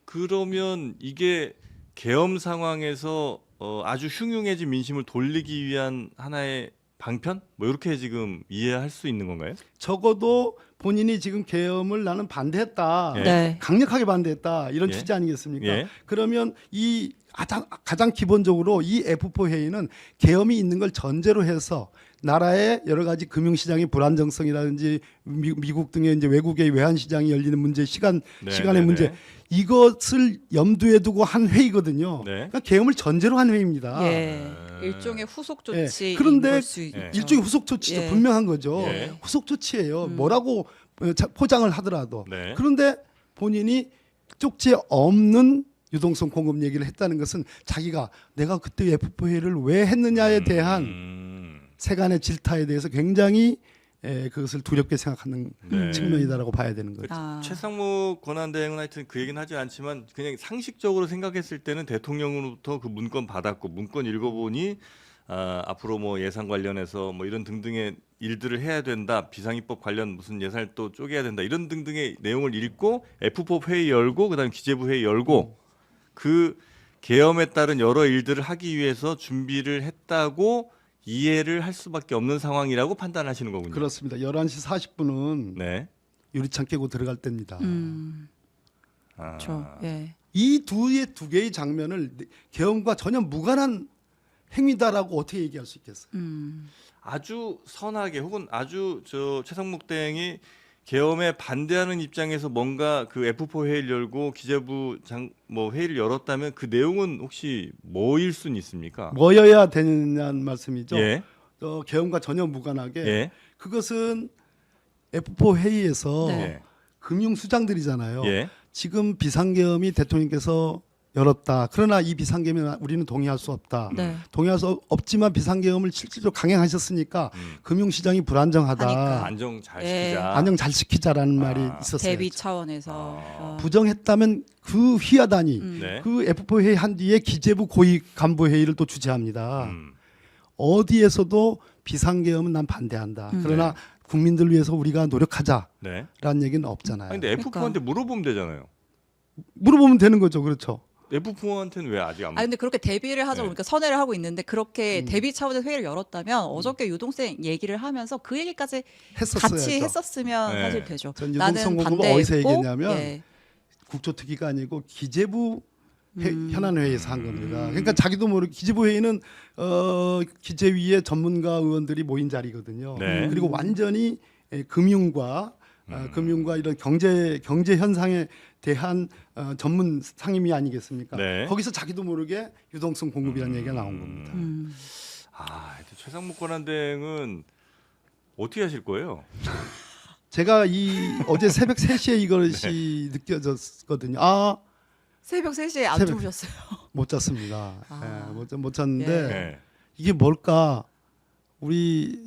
그러면 이게 계엄 상황에서 아주 흉흉해진 민심을 돌리기 위한 하나의 방편? 뭐 이렇게 지금 이해할 수 있는 건가요? 적어도 본인이 지금 계엄을 나는 반대했다. 예. 네. 강력하게 반대했다. 이런 예. 취지 아니겠습니까? 예. 그러면 이 가장 기본적으로 이 F4 회의는 계엄이 있는 걸 전제로 해서 나라의 여러 가지 금융시장의 불안정성이라든지 미국 등의 이제 외국의 외환 시장이 열리는 문제, 시간의 네, 문제, 네. 이것을 염두에 두고 한 회의거든요. 네. 그러니까 계엄을 전제로 한 회의입니다. 예. 일종의 후속 조치. 그런데 예. 일종의 후속 조치죠. 예. 분명한 거죠. 예. 후속 조치예요. 뭐라고 포장을 하더라도. 네. 그런데 본인이 쪽지에 없는 유동성 공급 얘기를 했다는 것은 자기가 내가 그때 F4 회의를 왜 했느냐에 대한 세간의 질타에 대해서 굉장히 그것을 두렵게 생각하는 네. 측면이다라고 봐야 되는 거죠. 최상목 권한대행은 하여튼 그 얘기는 하지 않지만 그냥 상식적으로 생각했을 때는 대통령으로부터 그 문건 받았고 문건 읽어보니 앞으로 뭐 예산 관련해서 뭐 이런 등등의 일들을 해야 된다, 비상입법 관련 무슨 예산을 또 쪼개야 된다 이런 등등의 내용을 읽고 F4 회의 열고 그다음에 기재부 회의 열고 그 계엄에 따른 여러 일들을 하기 위해서 준비를 했다고 이해를 할 수밖에 없는 상황이라고 판단하시는 거군요. 그렇습니다. 11시 40분은 네. 유리창 깨고 들어갈 때입니다. 그렇죠. 예. 이 두 개의 장면을 계엄과 전혀 무관한 행위다라고 어떻게 얘기할 수 있겠어요? 아주 선하게 혹은 아주 최상목 대행이 계엄에 반대하는 입장에서 뭔가 그 F4 회의를 열고 기재부 회의를 열었다면 그 내용은 혹시 뭐일 수는 있습니까? 뭐여야 되느냐는 말씀이죠. 예. 계엄과 전혀 무관하게 예. 그것은 F4 회의에서 네. 예. 금융수장들이잖아요. 예. 지금 비상계엄이 대통령께서 열었다. 그러나 이 비상계엄에 우리는 동의할 수 없다. 네. 동의할 수 없지만 비상계엄을 실질적으로 강행하셨으니까 금융시장이 불안정하다. 하니까. 안정 잘 예. 시키자. 안정 잘 시키자라는 아, 말이 있었어요. 대비 차원에서 부정했다면 그 휘하다니 네. 그 F4 회의 한 뒤에 기재부 고위 간부 회의를 또 주재합니다. 어디에서도 비상계엄은 난 반대한다. 그러나 국민들 위해서 우리가 노력하자라는 네. 얘기는 없잖아요. 아니, 근데 F4한테 물어보면 되잖아요. 물어보면 되는 거죠, 그렇죠? F4한테는 왜 아직 안? 아 근데 그렇게 대비를 하죠. 네. 그러니까 선회를 하고 있는데 그렇게 대비 차원에서 회의를 열었다면 어저께 유동성 얘기를 하면서 그 얘기까지 했었어야죠. 같이 했었으면 네. 사실 되죠. 전 유동성 공급을 반대했고, 어디서 얘기했냐면 예. 국조특위가 아니고 기재부 현안 회의에서 한 겁니다. 그러니까 자기도 모르게 기재부 회의는 기재위의 전문가 의원들이 모인 자리거든요. 네. 그리고 완전히 금융과 이런 경제 현상에 대한 전문 상임위 아니겠습니까? 네. 거기서 자기도 모르게 유동성 공급이라는 얘기가 나온 겁니다. 아, 최상목 권한대행은 어떻게 하실 거예요? 제가 어제 새벽 3시에 이것이 느껴졌거든요. 새벽 3시에 안 새벽. 주무셨어요. 못 잤습니다. 아. 못 잤는데 네. 이게 뭘까?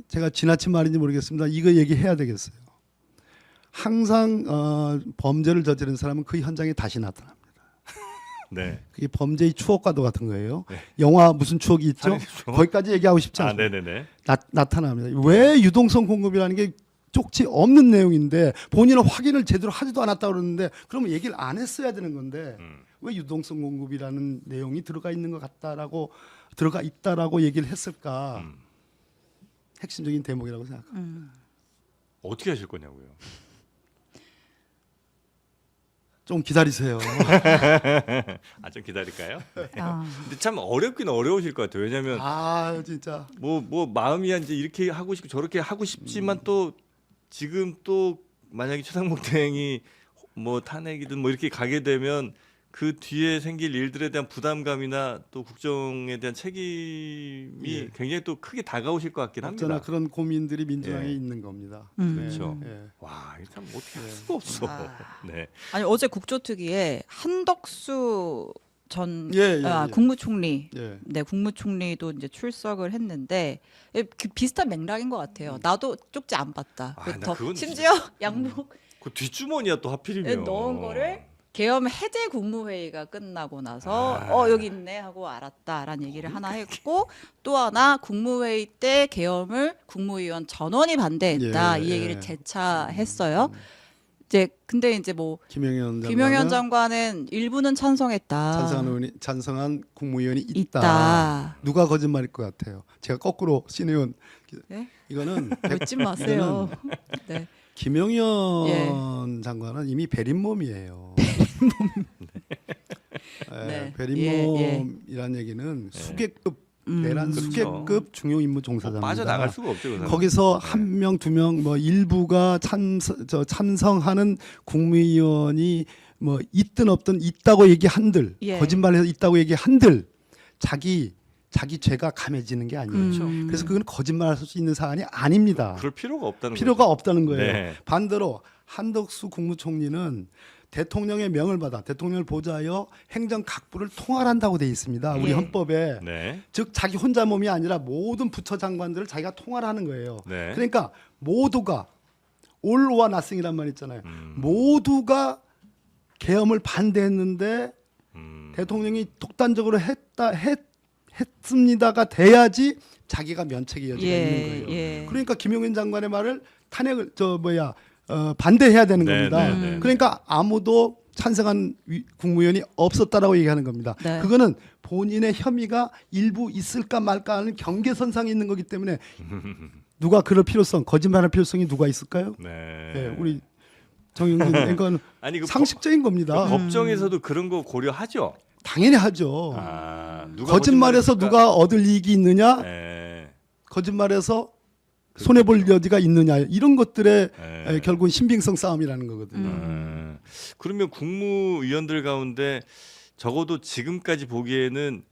제가 지나친 말인지 모르겠습니다. 이거 얘기해야 되겠어요. 항상 범죄를 저지른 사람은 그 현장에 다시 나타납니다. 네. 그게 범죄의 추억과도 같은 거예요. 네. 영화 무슨 추억이 있죠? 살인의 추억? 거기까지 얘기하고 싶지 아, 않습니다. 네네네. 나타납니다. 왜 유동성 공급이라는 게 쪽지 없는 내용인데 본인은 확인을 제대로 하지도 않았다 그러는데 그러면 얘기를 안 했어야 되는 건데 왜 유동성 공급이라는 내용이 들어가 있다라고 얘기를 했을까? 핵심적인 대목이라고 생각합니다. 어떻게 하실 거냐고요? 좀 기다리세요. 아, 좀 기다릴까요? 아. 근데 참 어렵긴 어려우실 것 같아요. 왜냐하면 진짜 뭐 마음이야 이제 이렇게 하고 싶고 저렇게 하고 싶지만 또 지금 또 만약에 최상목 대행이 뭐 탄핵이든 뭐 이렇게 가게 되면 그 뒤에 생길 일들에 대한 부담감이나 또 국정에 대한 책임이 예. 굉장히 또 크게 다가오실 것 같긴 없잖아 합니다. 그런 고민들이 민주당에 예. 있는 겁니다. 그렇죠. 예. 와, 이거 참 어떻게 할 수가 없어. 네. 아니 어제 국조특위에 한덕수 전 예. 국무총리 예. 네, 국무총리도 이제 출석을 했는데 비슷한 맥락인 것 같아요. 나도 쪽지 안 봤다. 아, 나 더 그건 심지어 양복 그 뒷주머니야 또 하필이면 넣은 거를 계엄 해제 국무회의가 끝나고 나서 아. 여기 있네 하고 알았다라는 얘기를 하나 했고 또 하나 국무회의 때 계엄을 국무위원 전원이 반대했다 예. 이 얘기를 재차했어요. 이제 근데 이제 뭐 김영현 장관은 일부는 찬성했다. 찬성한 국무위원이 있다. 누가 거짓말일 것 같아요. 제가 거꾸로 신의원 네? 이거는 묻지 마세요. 네. 김영현 장관은 이미 베린몸이에요. 네. 베린몸이라는 얘기는 수계급 내란 그렇죠. 수계급 중요 임무 뭐 종사자입니다. 빠져나갈 수가 없죠. 그 사람은. 거기서 한 명, 두 명, 뭐 일부가 찬성하는 국무위원이 뭐 있든 없든 있다고 얘기한들 예. 거짓말해서 있다고 얘기한들 자기 죄가 감해지는 게 아니에요. 그렇죠. 그래서 그건 거짓말할 수 있는 사안이 아닙니다. 그럴 필요가 없다는 필요가 거죠. 없다는 거예요. 네. 반대로 한덕수 국무총리는 대통령의 명을 받아 대통령을 보좌하여 행정각부를 통할한다고 돼 있습니다. 우리 예. 헌법에. 네. 즉 자기 혼자 몸이 아니라 모든 부처 장관들을 자기가 통할하는 거예요. 네. 그러니까 모두가 올와 나승이란 말 있잖아요. 모두가 계엄을 반대했는데 대통령이 독단적으로 했습니다가 돼야지 자기가 면책의 여지가 있는 거예요. 예. 그러니까 김용현 장관의 말을 탄핵을 반대해야 되는 네, 겁니다. 네, 네. 그러니까 아무도 찬성한 국무위원이 없었다라고 얘기하는 겁니다. 네. 그거는 본인의 혐의가 일부 있을까 말까 하는 경계선상에 있는 거기 때문에 누가 그럴 거짓말할 필요성이 누가 있을까요? 네. 네, 우리 정영진 앵커는 아니 그 상식적인 겁니다. 법정에서도 그런 거 고려하죠. 당연히 하죠. 아, 누가 거짓말해서 거짓말했을까? 누가 얻을 이익이 있느냐? 네. 거짓말해서 손해 볼 여지가 있느냐? 이런 것들의 네. 결국은 신빙성 싸움이라는 거거든요. 그러면 국무위원들 가운데 적어도 지금까지 보기에는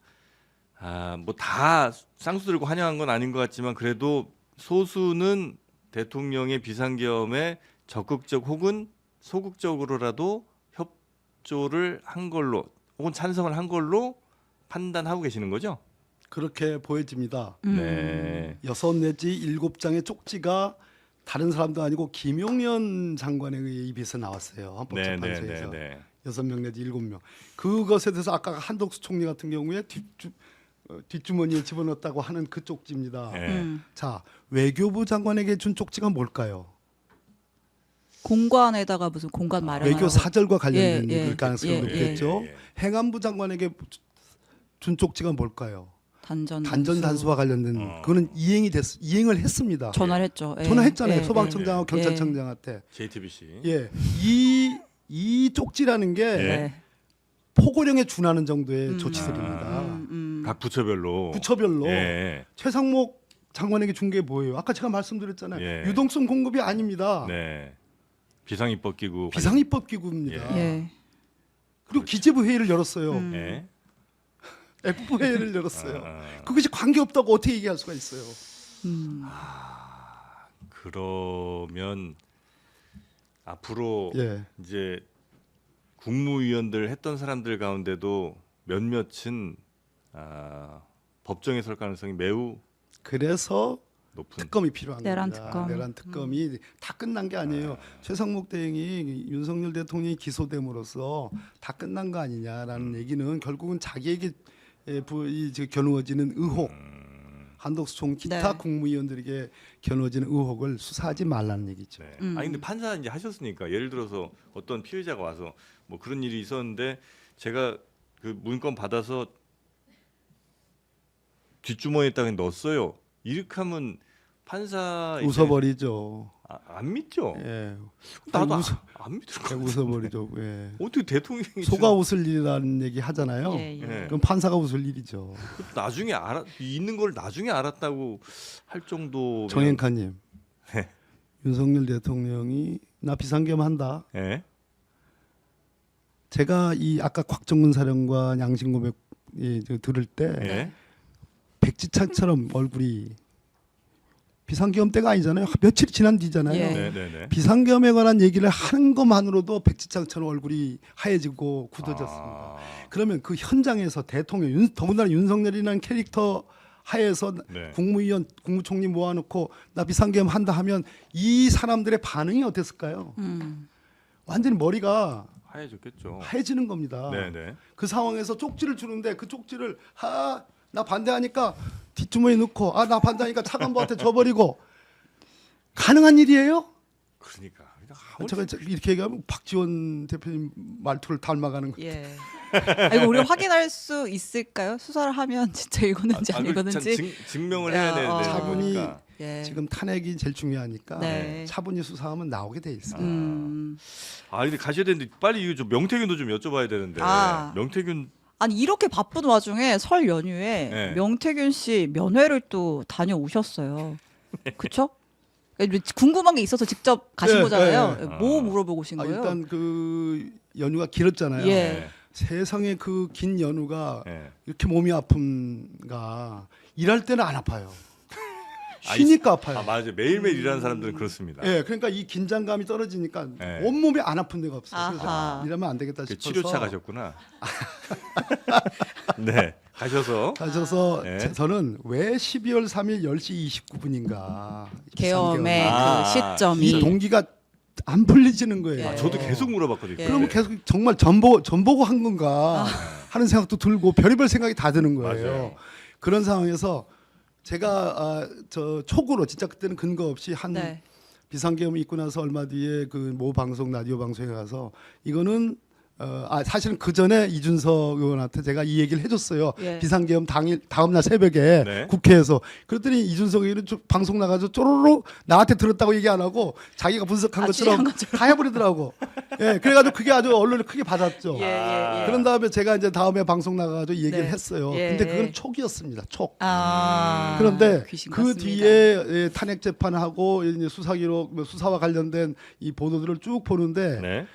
뭐 다 쌍수 들고 환영한 건 아닌 것 같지만 그래도 소수는 대통령의 비상계엄에 적극적 혹은 소극적으로라도 협조를 한 걸로 혹은 찬성을 한 걸로 판단하고 계시는 거죠? 그렇게 보여집니다. 네. 6 내지 7장의 쪽지가 다른 사람도 아니고 김용현 장관에 의해 입에서 나왔어요. 헌법재판소에서. 6명 내지 7명. 그것에 대해서 아까 한덕수 총리 같은 경우에 뒷주머니에 집어넣었다고 하는 그 쪽지입니다. 네. 자, 외교부 장관에게 준 쪽지가 뭘까요? 공관에다가 무슨 공간 마련하라고. 외교 사절과 관련된 예, 예, 그 가능성이 예, 높겠죠. 예, 예. 행안부 장관에게 준 쪽지가 뭘까요? 단전 단수와 관련된 그거는 이행을 했습니다. 전화를 했죠. 예. 전화했잖아요. 예, 소방청장하고 예. 경찰청장한테. JTBC. 예, 이 쪽지라는 게 예. 포고령에 준하는 정도의 조치들입니다. 각 부처별로. 부처별로 예. 최상목 장관에게 준 게 뭐예요? 아까 제가 말씀드렸잖아요. 예. 유동성 공급이 아닙니다. 네. 비상입법기구. 비상입법기구입니다. 예. 그리고 기재부 회의를 열었어요. 예. F 회의를 열었어요. 아. 그것이 관계 없다고 어떻게 얘기할 수가 있어요? 그러면 앞으로 예. 이제 국무위원들 했던 사람들 가운데도 몇몇은 법정에 설 가능성이 매우 그래서 높은. 특검이 필요한 내란 겁니다. 특검. 내란 특검이 다 끝난 게 아니에요. 최상목 대행이 윤석열 대통령이 기소됨으로써 다 끝난 거 아니냐라는 얘기는 결국은 자기에게 겨누어지는 의혹, 한덕수 총 기타 네. 국무위원들에게 겨누어지는 의혹을 수사하지 말라는 얘기죠. 네. 아니 근데 판사 이제 하셨으니까 예를 들어서 어떤 피의자가 와서 뭐 그런 일이 있었는데 제가 그 문건 받아서 뒷주머니에다가 넣었어요. 이렇게 하면 판사 웃어버리죠. 안 믿죠. 예, 나도 웃어- 안 믿을 것 같아. 웃어버리죠. 예. 어떻게 대통령이 소가 웃을 일이라는 얘기 하잖아요. 예, 예. 예. 그럼 판사가 웃을 일이죠. 나중에 있는 걸 나중에 알았다고 할 정도. 정행카님, 네. 윤석열 대통령이 나 비상겸한다. 예. 제가 이 아까 곽정근 사령관 양심고백 들을 때 예. 백지창처럼 얼굴이 비상계엄 때가 아니잖아요. 며칠 지난 뒤잖아요. 예. 네네네. 비상계엄에 관한 얘기를 하는 것만으로도 백지창처럼 얼굴이 하얘지고 굳어졌습니다. 그러면 그 현장에서 대통령 더군다나 윤석열이라는 캐릭터 하에서 네. 국무위원, 국무총리 모아놓고 나 비상계엄 한다 하면 이 사람들의 반응이 어땠을까요? 완전히 머리가 하얘졌겠죠. 하얘지는 겁니다. 네네. 그 상황에서 쪽지를 주는데 그 쪽지를 나 반대하니까 뒷주머니에 넣고 나 반대하니까 차관보한테 줘버리고 가능한 일이에요? 그러니까. 제가 이렇게 얘기하면 박지원 대표님 말투를 닮아가는 거예요. 예. 이거 우리가 확인할 수 있을까요? 수사를 하면 진짜 이거는지 안 이거는지. 증명을 해야 되는데. 차분히 예. 지금 탄핵이 제일 중요하니까 네. 차분히 수사하면 나오게 돼 있어요. 근데 가셔야 되는데 빨리 이거 좀 명태균도 좀 여쭤봐야 되는데. 명태균 아니 이렇게 바쁜 와중에 설 연휴에 네. 명태균 씨 면회를 또 다녀오셨어요. 그렇죠? 궁금한 게 있어서 직접 가신 네, 거잖아요. 네. 뭐 물어보고 오신 거예요? 일단 그 연휴가 길었잖아요. 예. 세상에 그 긴 연휴가 예. 이렇게 몸이 아픈가. 일할 때는 안 아파요. 쉬니까 아파요. 맞아요. 매일매일 일하는 사람들은 그렇습니다. 예, 그러니까 이 긴장감이 떨어지니까 예. 온몸이 안 아픈 데가 없어요. 아하. 그래서 이러면 안 되겠다 그 싶어서 치료차 가셨구나. 네. 가셔서 네. 예. 왜 12월 3일 10시 29분인가 계엄의 아, 그 시점이 이 동기가 안 풀리지는 거예요. 예. 저도 계속 물어봤거든요. 예. 그러면 계속 정말 전보고 한 건가 하는 생각도 들고 별의별 생각이 다 드는 거예요. 맞아요. 그런 상황에서 제가 저 촉으로 진짜 그때는 근거 없이 한 네. 비상계엄이 있고 나서 얼마 뒤에 그 모 방송 라디오 방송에 가서 이거는 사실은 그 전에 이준석 의원한테 제가 이 얘기를 해줬어요. 예. 비상계엄 다음날 새벽에 네. 국회에서 그랬더니 이준석 의원은 방송 나가서 쪼로로 나한테 들었다고 얘기 안 하고 자기가 분석한 것처럼 다 해버리더라고. 예, 그래가지고 그게 아주 언론을 크게 받았죠. 예. 그런 다음에 제가 이제 다음에 방송 나가가지고 이 얘기를 네. 했어요. 예. 근데 그건 촉이었습니다. 촉. 아, 그런데 귀신 그 같습니다. 뒤에 탄핵 재판하고 이제 수사 기록, 수사와 관련된 이 보도들을 쭉 보는데 네.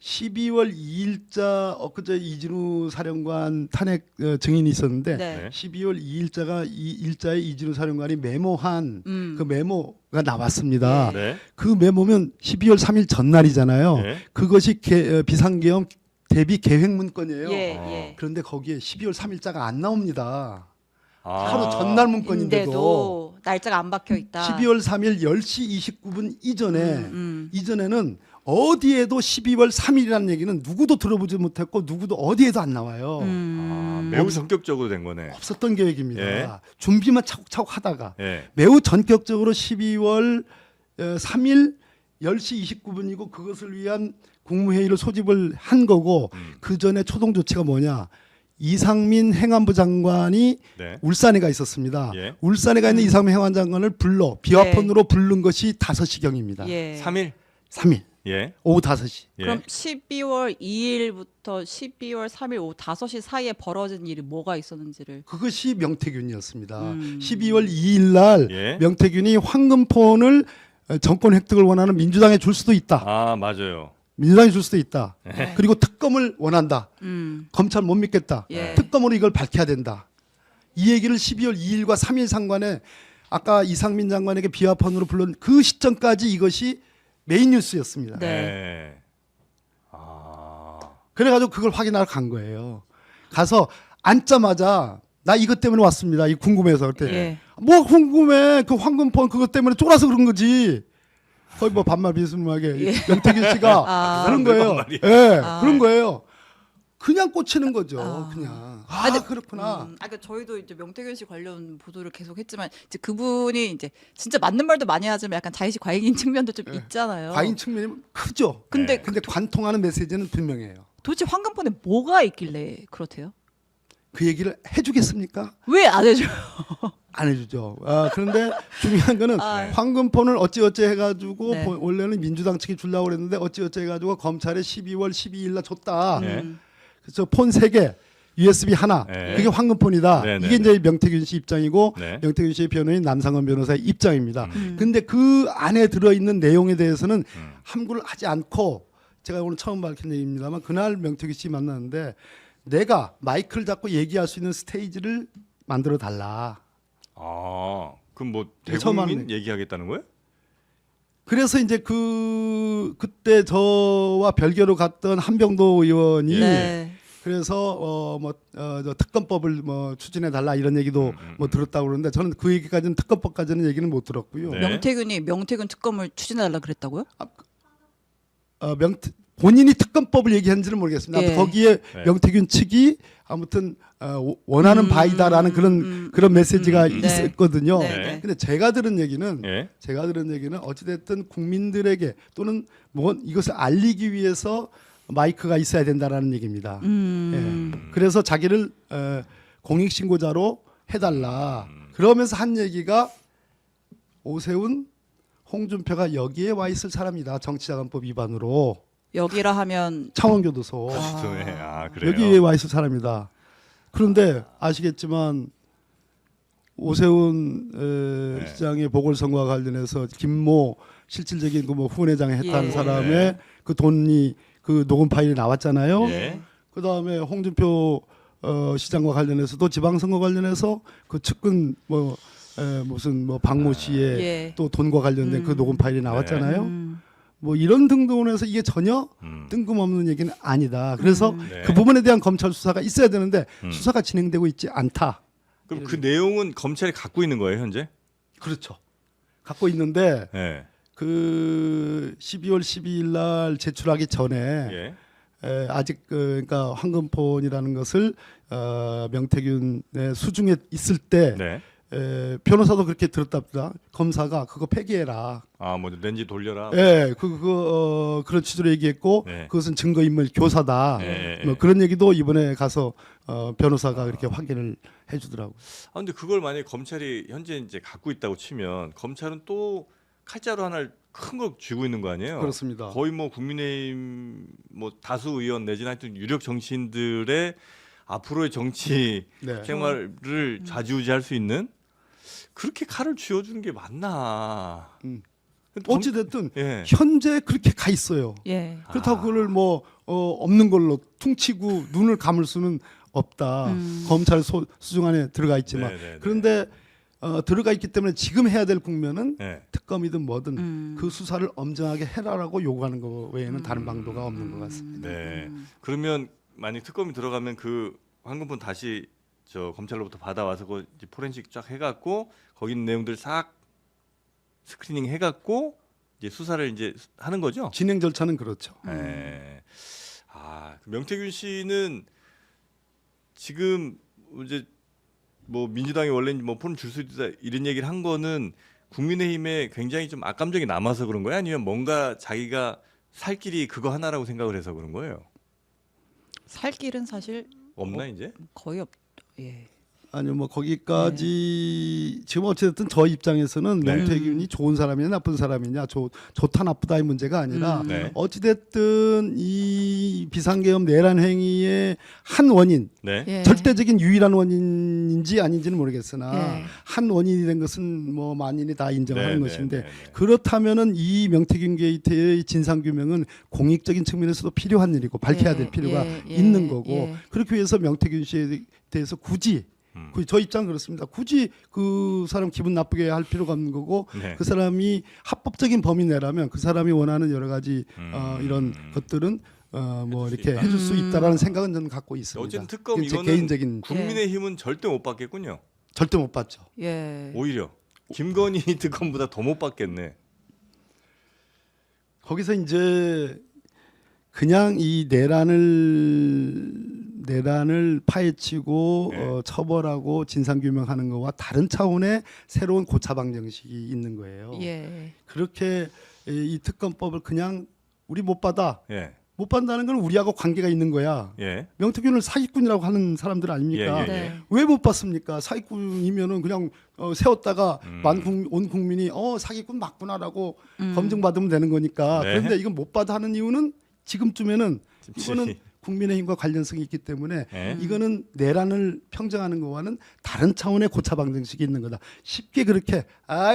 12월 2일자 엊그제 이진우 사령관 탄핵 증인이 있었는데 네. 12월 2일자가 이 일자에 이진우 사령관이 메모한 음. 그 메모가 나왔습니다. 네. 그 메모면 12월 3일 전날이잖아요. 네. 그것이 비상계엄 대비 계획 문건이에요. 예, 어. 예. 그런데 거기에 12월 3일자가 안 나옵니다. 아. 하루 전날 문건인데도 인데도 날짜가 안 박혀 있다. 12월 3일 10시 29분 이전에 음. 이전에는 어디에도 12월 3일이라는 얘기는 누구도 들어보지 못했고 누구도 어디에도 안 나와요. 아, 매우 전격적으로 된 거네. 없었던 계획입니다. 예. 준비만 차곡차곡 하다가 예. 매우 전격적으로 12월 3일 10시 29분이고 그것을 위한 국무회의를 소집을 한 거고 그 전에 초동 조치가 뭐냐? 이상민 행안부 장관이 네. 울산에 가 있었습니다. 예. 울산에 가 있는 이상민 행안부 장관을 불러 비화폰으로 부른 것이 5시경입니다. 예. 3일. 3일 예. 오후 5시. 예. 그럼 12월 2일부터 12월 3일 오후 5시 사이에 벌어진 일이 뭐가 있었는지를 그것이 명태균이었습니다. 음. 12월 2일 날 예. 명태균이 황금폰을 정권 획득을 원하는 민주당에 줄 수도 있다. 아, 맞아요. 민주당에 줄 수도 있다. 예. 그리고 특검을 원한다. 검찰 못 믿겠다. 예. 특검으로 이걸 밝혀야 된다. 이 얘기를 12월 2일과 3일 상관에 아까 이상민 장관에게 비화폰으로 불른 그 시점까지 이것이 메인 뉴스였습니다. 네. 예. 아. 그래가지고 그걸 확인하러 간 거예요. 가서 앉자마자 나 이것 때문에 왔습니다. 이 궁금해서 그때 예. 뭐 궁금해? 그 황금폰 그것 때문에 쫄아서 그런 거지. 거의 뭐 반말 비스무하게 예. 명태균 씨가 아. 그런 거예요. 반말이야. 예, 아. 그런 거예요. 그냥 꽂히는 거죠. 아. 그냥 근데- 그렇구나. 그러니까 저희도 이제 명태균 씨 관련 보도를 계속 했지만 이제 그분이 이제 진짜 맞는 말도 많이 하지만 약간 자의식 과잉인 측면도 좀 예. 있잖아요. 과잉 측면이 크죠. 근데 근데 관통하는 메시지는 분명해요. 도대체 황금폰에 뭐가 있길래 그렇대요? 그 얘기를 해주겠습니까? 왜 안 해줘요? 안 해주죠. 그런데 중요한 거는 아. 황금폰을 어찌어찌 해가지고 네. 원래는 민주당 측이 주려고 그랬는데 어찌어찌 해가지고 검찰에 12월 12일 날 줬다. 네. 그래서 폰 3개, USB 하나, 네. 그게 황금폰이다. 네, 네, 이게 네. 이제 명태균 씨 입장이고 네. 명태균 씨의 변호인 남상원 변호사의 입장입니다. 근데 그 안에 들어있는 내용에 대해서는 함구를 하지 않고 제가 오늘 처음 밝힌 얘기입니다만 그날 명태균 씨 만났는데 내가 마이크를 잡고 얘기할 수 있는 스테이지를 만들어 달라. 아. 그럼 뭐 이게 처음 대국민 하는 얘기하겠다는 거예요? 그래서 이제 그때 저와 별개로 갔던 한병도 의원이 네. 그래서 저 특검법을 뭐 추진해 달라 이런 얘기도 뭐 들었다고 그러는데 저는 그 얘기까지는 특검법까지는 얘기는 못 들었고요. 네. 명태균이 명태균 특검을 추진해달라 그랬다고요? 본인이 특검법을 얘기했는지는 모르겠습니다. 예. 거기에 네. 명태균 측이 아무튼 원하는 바이다라는 그런 메시지가 네. 있었거든요. 네. 근데 제가 들은 얘기는 예. 어찌됐든 국민들에게 또는 뭐 이것을 알리기 위해서 마이크가 있어야 된다라는 얘기입니다. 예. 그래서 자기를 공익신고자로 해달라. 그러면서 한 얘기가 오세훈, 홍준표가 여기에 와 있을 사람이다. 정치자금법 위반으로 여기라 하면 창원교도소 아, 그래요. 여기에 와 있을 사람이다. 그런데 아시겠지만 오세훈 네. 시장의 보궐선거와 관련해서 김모 실질적인 그 뭐 후원회장 했다는 예. 사람의 네. 그 돈이 그 녹음 파일이 나왔잖아요. 예. 그 다음에 홍준표 시장과 관련해서도 지방선거 관련해서 그 측근 뭐 무슨 뭐 박모 씨의 예. 또 돈과 관련된 그 녹음 파일이 나왔잖아요. 음. 뭐 이런 등등해서 이게 전혀 음. 뜬금없는 얘기는 아니다. 그래서 네. 그 부분에 대한 검찰 수사가 있어야 되는데 음. 수사가 진행되고 있지 않다. 그럼 그 내용은 검찰이 갖고 있는 거예요, 현재? 그렇죠. 갖고 있는데 예. 그 12월 12일 날 제출하기 전에 예. 아직 그러니까 황금폰이라는 것을 명태균의 수중에 있을 때 네. 변호사도 그렇게 들었답니다. 검사가 그거 폐기해라. 아, 뭐 렌즈 돌려라. 예, 그런 취지로 얘기했고 네. 그것은 증거인멸 교사다. 예, 예. 뭐 그런 얘기도 이번에 가서 변호사가 그렇게 확인을 해주더라고. 아, 근데 그걸 만약에 검찰이 현재 이제 갖고 있다고 치면 검찰은 또 칼자루 하나를 큰 걸 쥐고 있는 거 아니에요? 그렇습니다. 거의 뭐 국민의힘 뭐 다수 의원 내지는 하여튼 유력 정치인들의 앞으로의 정치 네. 생활을 좌지우지할 수 있는 그렇게 칼을 쥐어주는 게 맞나? 어찌 됐든 예. 현재 그렇게 가 있어요. 예. 그렇다고 그걸 뭐 없는 걸로 퉁치고 눈을 감을 수는 없다. 검찰 수중 안에 들어가 있지만 네, 네, 네. 그런데 들어가 있기 때문에 지금 해야 될 국면은 네. 특검이든 뭐든 그 수사를 엄정하게 해라라고 요구하는 거 외에는 다른 방도가 없는 것 같습니다. 네. 그러면 만약 특검이 들어가면 그 황금폰 다시 저 검찰로부터 받아와서 그 이제 포렌식 쫙 해갖고 거기 있는 내용들 싹 스크리닝 해갖고 이제 수사를 이제 하는 거죠. 진행 절차는 그렇죠. 네. 그 명태균 씨는 지금 이제 뭐 민주당이 원래 뭐 폰을 줄 수 있다 이런 얘기를 한 거는 국민의힘에 굉장히 좀 악감정이 남아서 그런 거예요? 아니면 뭔가 자기가 살 길이 그거 하나라고 생각을 해서 그런 거예요? 살 길은 사실 없나 이제? 거의 없. 예. 아니요, 뭐 거기까지 지금 어쨌든 저 입장에서는 네. 명태균이 좋은 사람이냐 나쁜 사람이냐 좋다 나쁘다의 문제가 아니라 네. 어찌됐든 이 비상계엄 내란 행위의 한 원인 네. 예. 절대적인 유일한 원인인지 아닌지는 모르겠으나 예. 한 원인이 된 것은 뭐 만인이 다 인정하는 네, 것인데 네, 네, 네. 그렇다면은 이 명태균 게이트의 진상 규명은 공익적인 측면에서도 필요한 일이고 밝혀야 될 필요가 있는 거고 그렇기 위해서 명태균 씨에 대해서 굳이 저 입장 그렇습니다. 굳이 그 사람 기분 나쁘게 할 필요가 없는 거고 네. 그 사람이 합법적인 범위 내라면 그 사람이 원하는 여러 가지 이런 것들은 뭐 이렇게 있다. 해줄 수 있다라는 생각은 저는 갖고 있습니다. 어쨌든 특검 이게 제 이거는 개인적인 국민의힘은 절대 못 받겠군요. 절대 못 받죠. 예. 오히려 김건희 특검보다 더 못 받겠네. 거기서 이제 그냥 이 내란을 파헤치고 네. 처벌하고 진상 규명하는 거와 다른 차원의 새로운 고차 방정식이 있는 거예요. 예. 그렇게 이 특검법을 그냥 우리 못 받아. 예. 못 받는다는 건 우리하고 관계가 있는 거야. 예. 명태균을 사기꾼이라고 하는 사람들 아닙니까? 예, 예. 네. 왜 못 받습니까? 사기꾼이면은 그냥 세웠다가 온 국민이 사기꾼 맞구나라고 검증받으면 되는 거니까. 네. 그런데 이건 못 받아 하는 이유는 지금쯤에는 이거는 찜찜이. 국민의힘과 관련성이 있기 때문에 네. 이거는 내란을 평정하는 거와는 다른 차원의 고차 방정식이 있는 거다. 쉽게 그렇게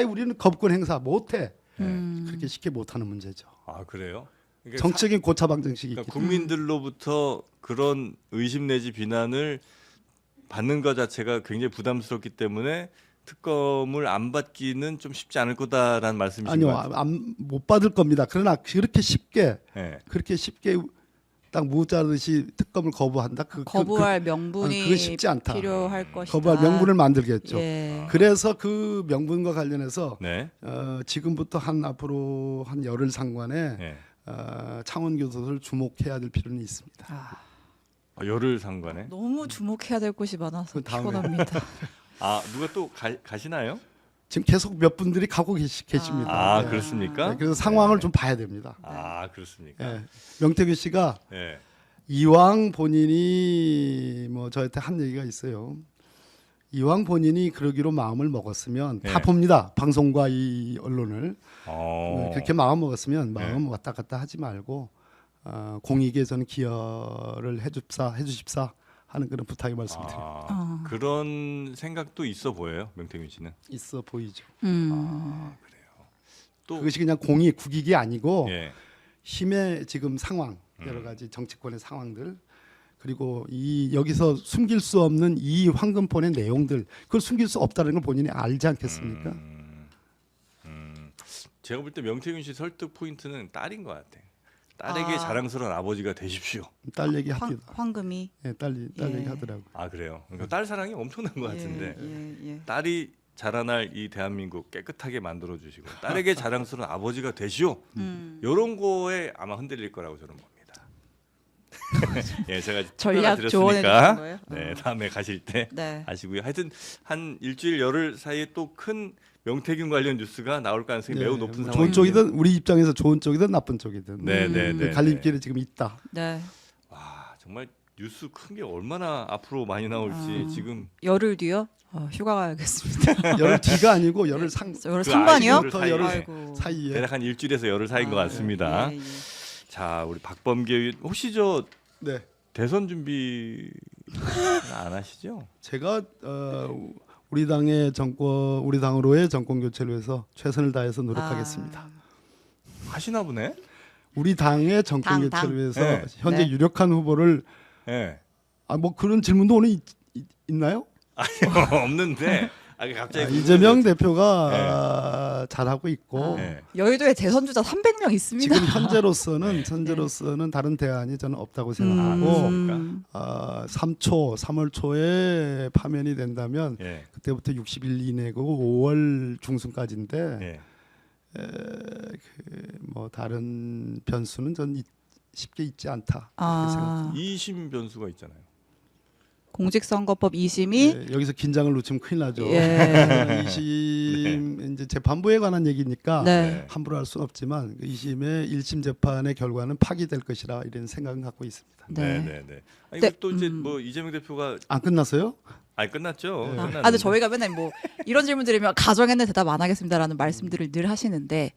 우리는 거부권 행사 못해. 그렇게 쉽게 못하는 문제죠. 아 그래요? 그러니까 정치적인 고차 방정식이 그러니까 있기 때문에. 국민들로부터 그런 의심 내지 비난을 받는 것 자체가 굉장히 부담스럽기 때문에 특검을 안 받기는 좀 쉽지 않을 거다라는 말씀이신 아니요, 것 같아요. 못 받을 겁니다. 그러나 그렇게 쉽게 예. 딱 무자르듯이 특검을 거부한다. 거부할 명분이 그건 쉽지 않다. 필요할 것이다. 거부할 명분을 만들겠죠. 예. 그래서 그 명분과 관련해서 네. 지금부터 앞으로 한 열흘 상관에 예. 창원 교도소를 주목해야 될 필요는 있습니다. 열흘 상관에. 너무 주목해야 될 곳이 많아서 그 다음에. 피곤합니다. 누가 또 가시나요? 지금 계속 몇 분들이 가고 계십니다. 네. 그렇습니까? 네, 그래서 상황을 좀 봐야 됩니다. 그렇습니까? 네. 명태균 씨가 예. 이왕 본인이 뭐 저한테 한 얘기가 있어요. 이왕 본인이 그러기로 마음을 먹었으면 다 네. 봅니다. 방송과 이 언론을 그렇게 마음 먹었으면 네. 마음 왔다 갔다 하지 말고 공익에 저는 기여를 해주십사 하는 그런 부탁의 말씀드립니다. 그런 생각도 있어 보여요, 명태균 씨는. 있어 보이죠. 또 그것이 그냥 공익 국익이 아니고 예. 힘의 지금 상황 여러 가지 정치권의 상황들 그리고 여기서 숨길 수 없는 이 황금폰의 내용들 그걸 숨길 수 없다는 걸 본인이 알지 않겠습니까? 제가 볼 때 명태균 씨 설득 포인트는 딸인 것 같아. 딸에게 자랑스러운 아버지가 되십시오. 딸 얘기 합니다. 황금이. 네, 딸 얘기 하더라고. 그래요. 그러니까 딸 사랑이 엄청난 것 같은데 예. 딸이 자라날 이 대한민국 깨끗하게 만들어 주시고 딸에게 자랑스러운 아버지가 되시오. 이런 거에 아마 흔들릴 거라고 저는 봅니다. 예, 제가 전략 드렸으니까 조언해 주신 거예요? 네, 다음에 가실 때 네. 아시고요. 하여튼 한 일주일 열흘 사이에 또 큰 명태균 관련 뉴스가 나올 가능성이 매우 높은 뭐 상황입니다. 좋은 쪽이든 우리 입장에서 좋은 쪽이든 나쁜 쪽이든 네. 갈림길에 지금 있다. 네. 와 정말 뉴스 큰 게 얼마나 앞으로 많이 나올지 지금 열흘 뒤요? 휴가 가야겠습니다. 열흘 뒤가 아니고 열흘 열흘 그 상반이요? 아이디어를 열흘 아이고. 사이에 대략 한 일주일에서 열흘 사이인 것 같습니다. 예. 자 우리 박범계 의원 혹시 저 네. 대선 준비 안 하시죠? 제가 우리 당으로의 정권 교체를 위해서 최선을 다해서 노력하겠습니다. 하시나 보네. 우리 당의 정권 당. 교체를 위해서 네. 현재 네. 유력한 후보를 예. 뭐 그런 질문도 오늘 있나요? 없는데 갑자기 이재명 대표가 잘하고 있고 네. 여의도에 대선 주자 300명 있습니다. 지금 현재로서는 다른 대안이 저는 없다고 생각하고 음. 3월 초에 파면이 된다면 예. 그때부터 60일 이내고 5월 중순까지인데 예. 뭐 다른 변수는 전 쉽게 있지 않다. 그렇게 생각합니다. 2심 변수가 있잖아요. 공직선거법 2심이 네, 여기서 긴장을 놓치면 큰일 나죠. 예. 2심 이제 재판부에 관한 얘기니까 네. 함부로 할 수는 없지만 2심의 1심 재판의 결과는 파기될 것이라 이런 생각은 갖고 있습니다. 네. 네. 아니 네, 또 이제 뭐 이재명 대표가 안 끝났어요? 끝났죠. 네. 끝났는데. 근데 저희가 맨날 뭐 이런 질문 드리면 가정했네 대답 안 하겠습니다라는 말씀들을 늘 하시는데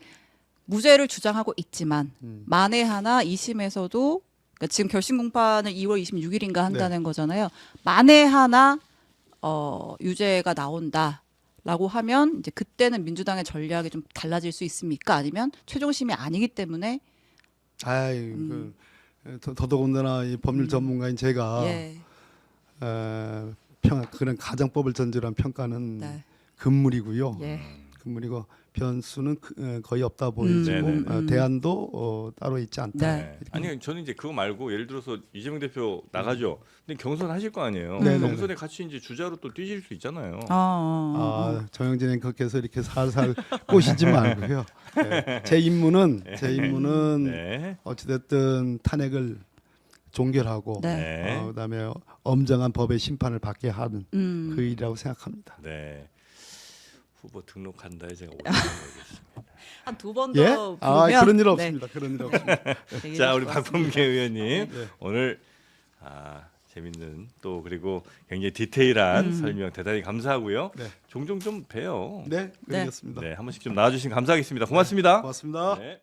무죄를 주장하고 있지만 만에 하나 2심에서도 그러니까 지금 결심 공판을 2월 26일인가 한다는 거잖아요. 만에 하나 유죄가 나온다라고 하면 이제 그때는 민주당의 전략이 좀 달라질 수 있습니까? 아니면 최종심이 아니기 때문에 더더군다나 이 법률 전문가인 제가 예. 그런 가정법을 전제로 한 평가는 네. 금물이고요. 예. 금물이고 변수는 거의 없다 보이지고 네네. 대안도 따로 있지 않다. 네. 아니 저는 이제 그거 말고 예를 들어서 이재명 대표 나가죠. 근데 경선하실 거 아니에요. 네네네. 경선에 같이 이제 주자로 또 뛰실 수 있잖아요. 정영진 앵커께서 이렇게 살살 꼬시지 말고요. 네. 제 임무는 네. 어찌됐든 탄핵을 종결하고 네. 그다음에 엄정한 법의 심판을 받게 하는 그 일이라고 생각합니다. 네. 후보 등록한다에 제가 올려드리겠습니다. 한 두 번 더 예? 부르면 그런 일 네. 없습니다. 그런 일 없습니다. 자, 우리 박범계 의원님 네. 오늘 재밌는 또 그리고 굉장히 디테일한 설명 대단히 감사하고요. 네. 종종 좀 봬요. 네, 그러겠습니다. 네, 한 번씩 좀 나와주시면 감사하겠습니다. 고맙습니다. 고맙습니다. 네.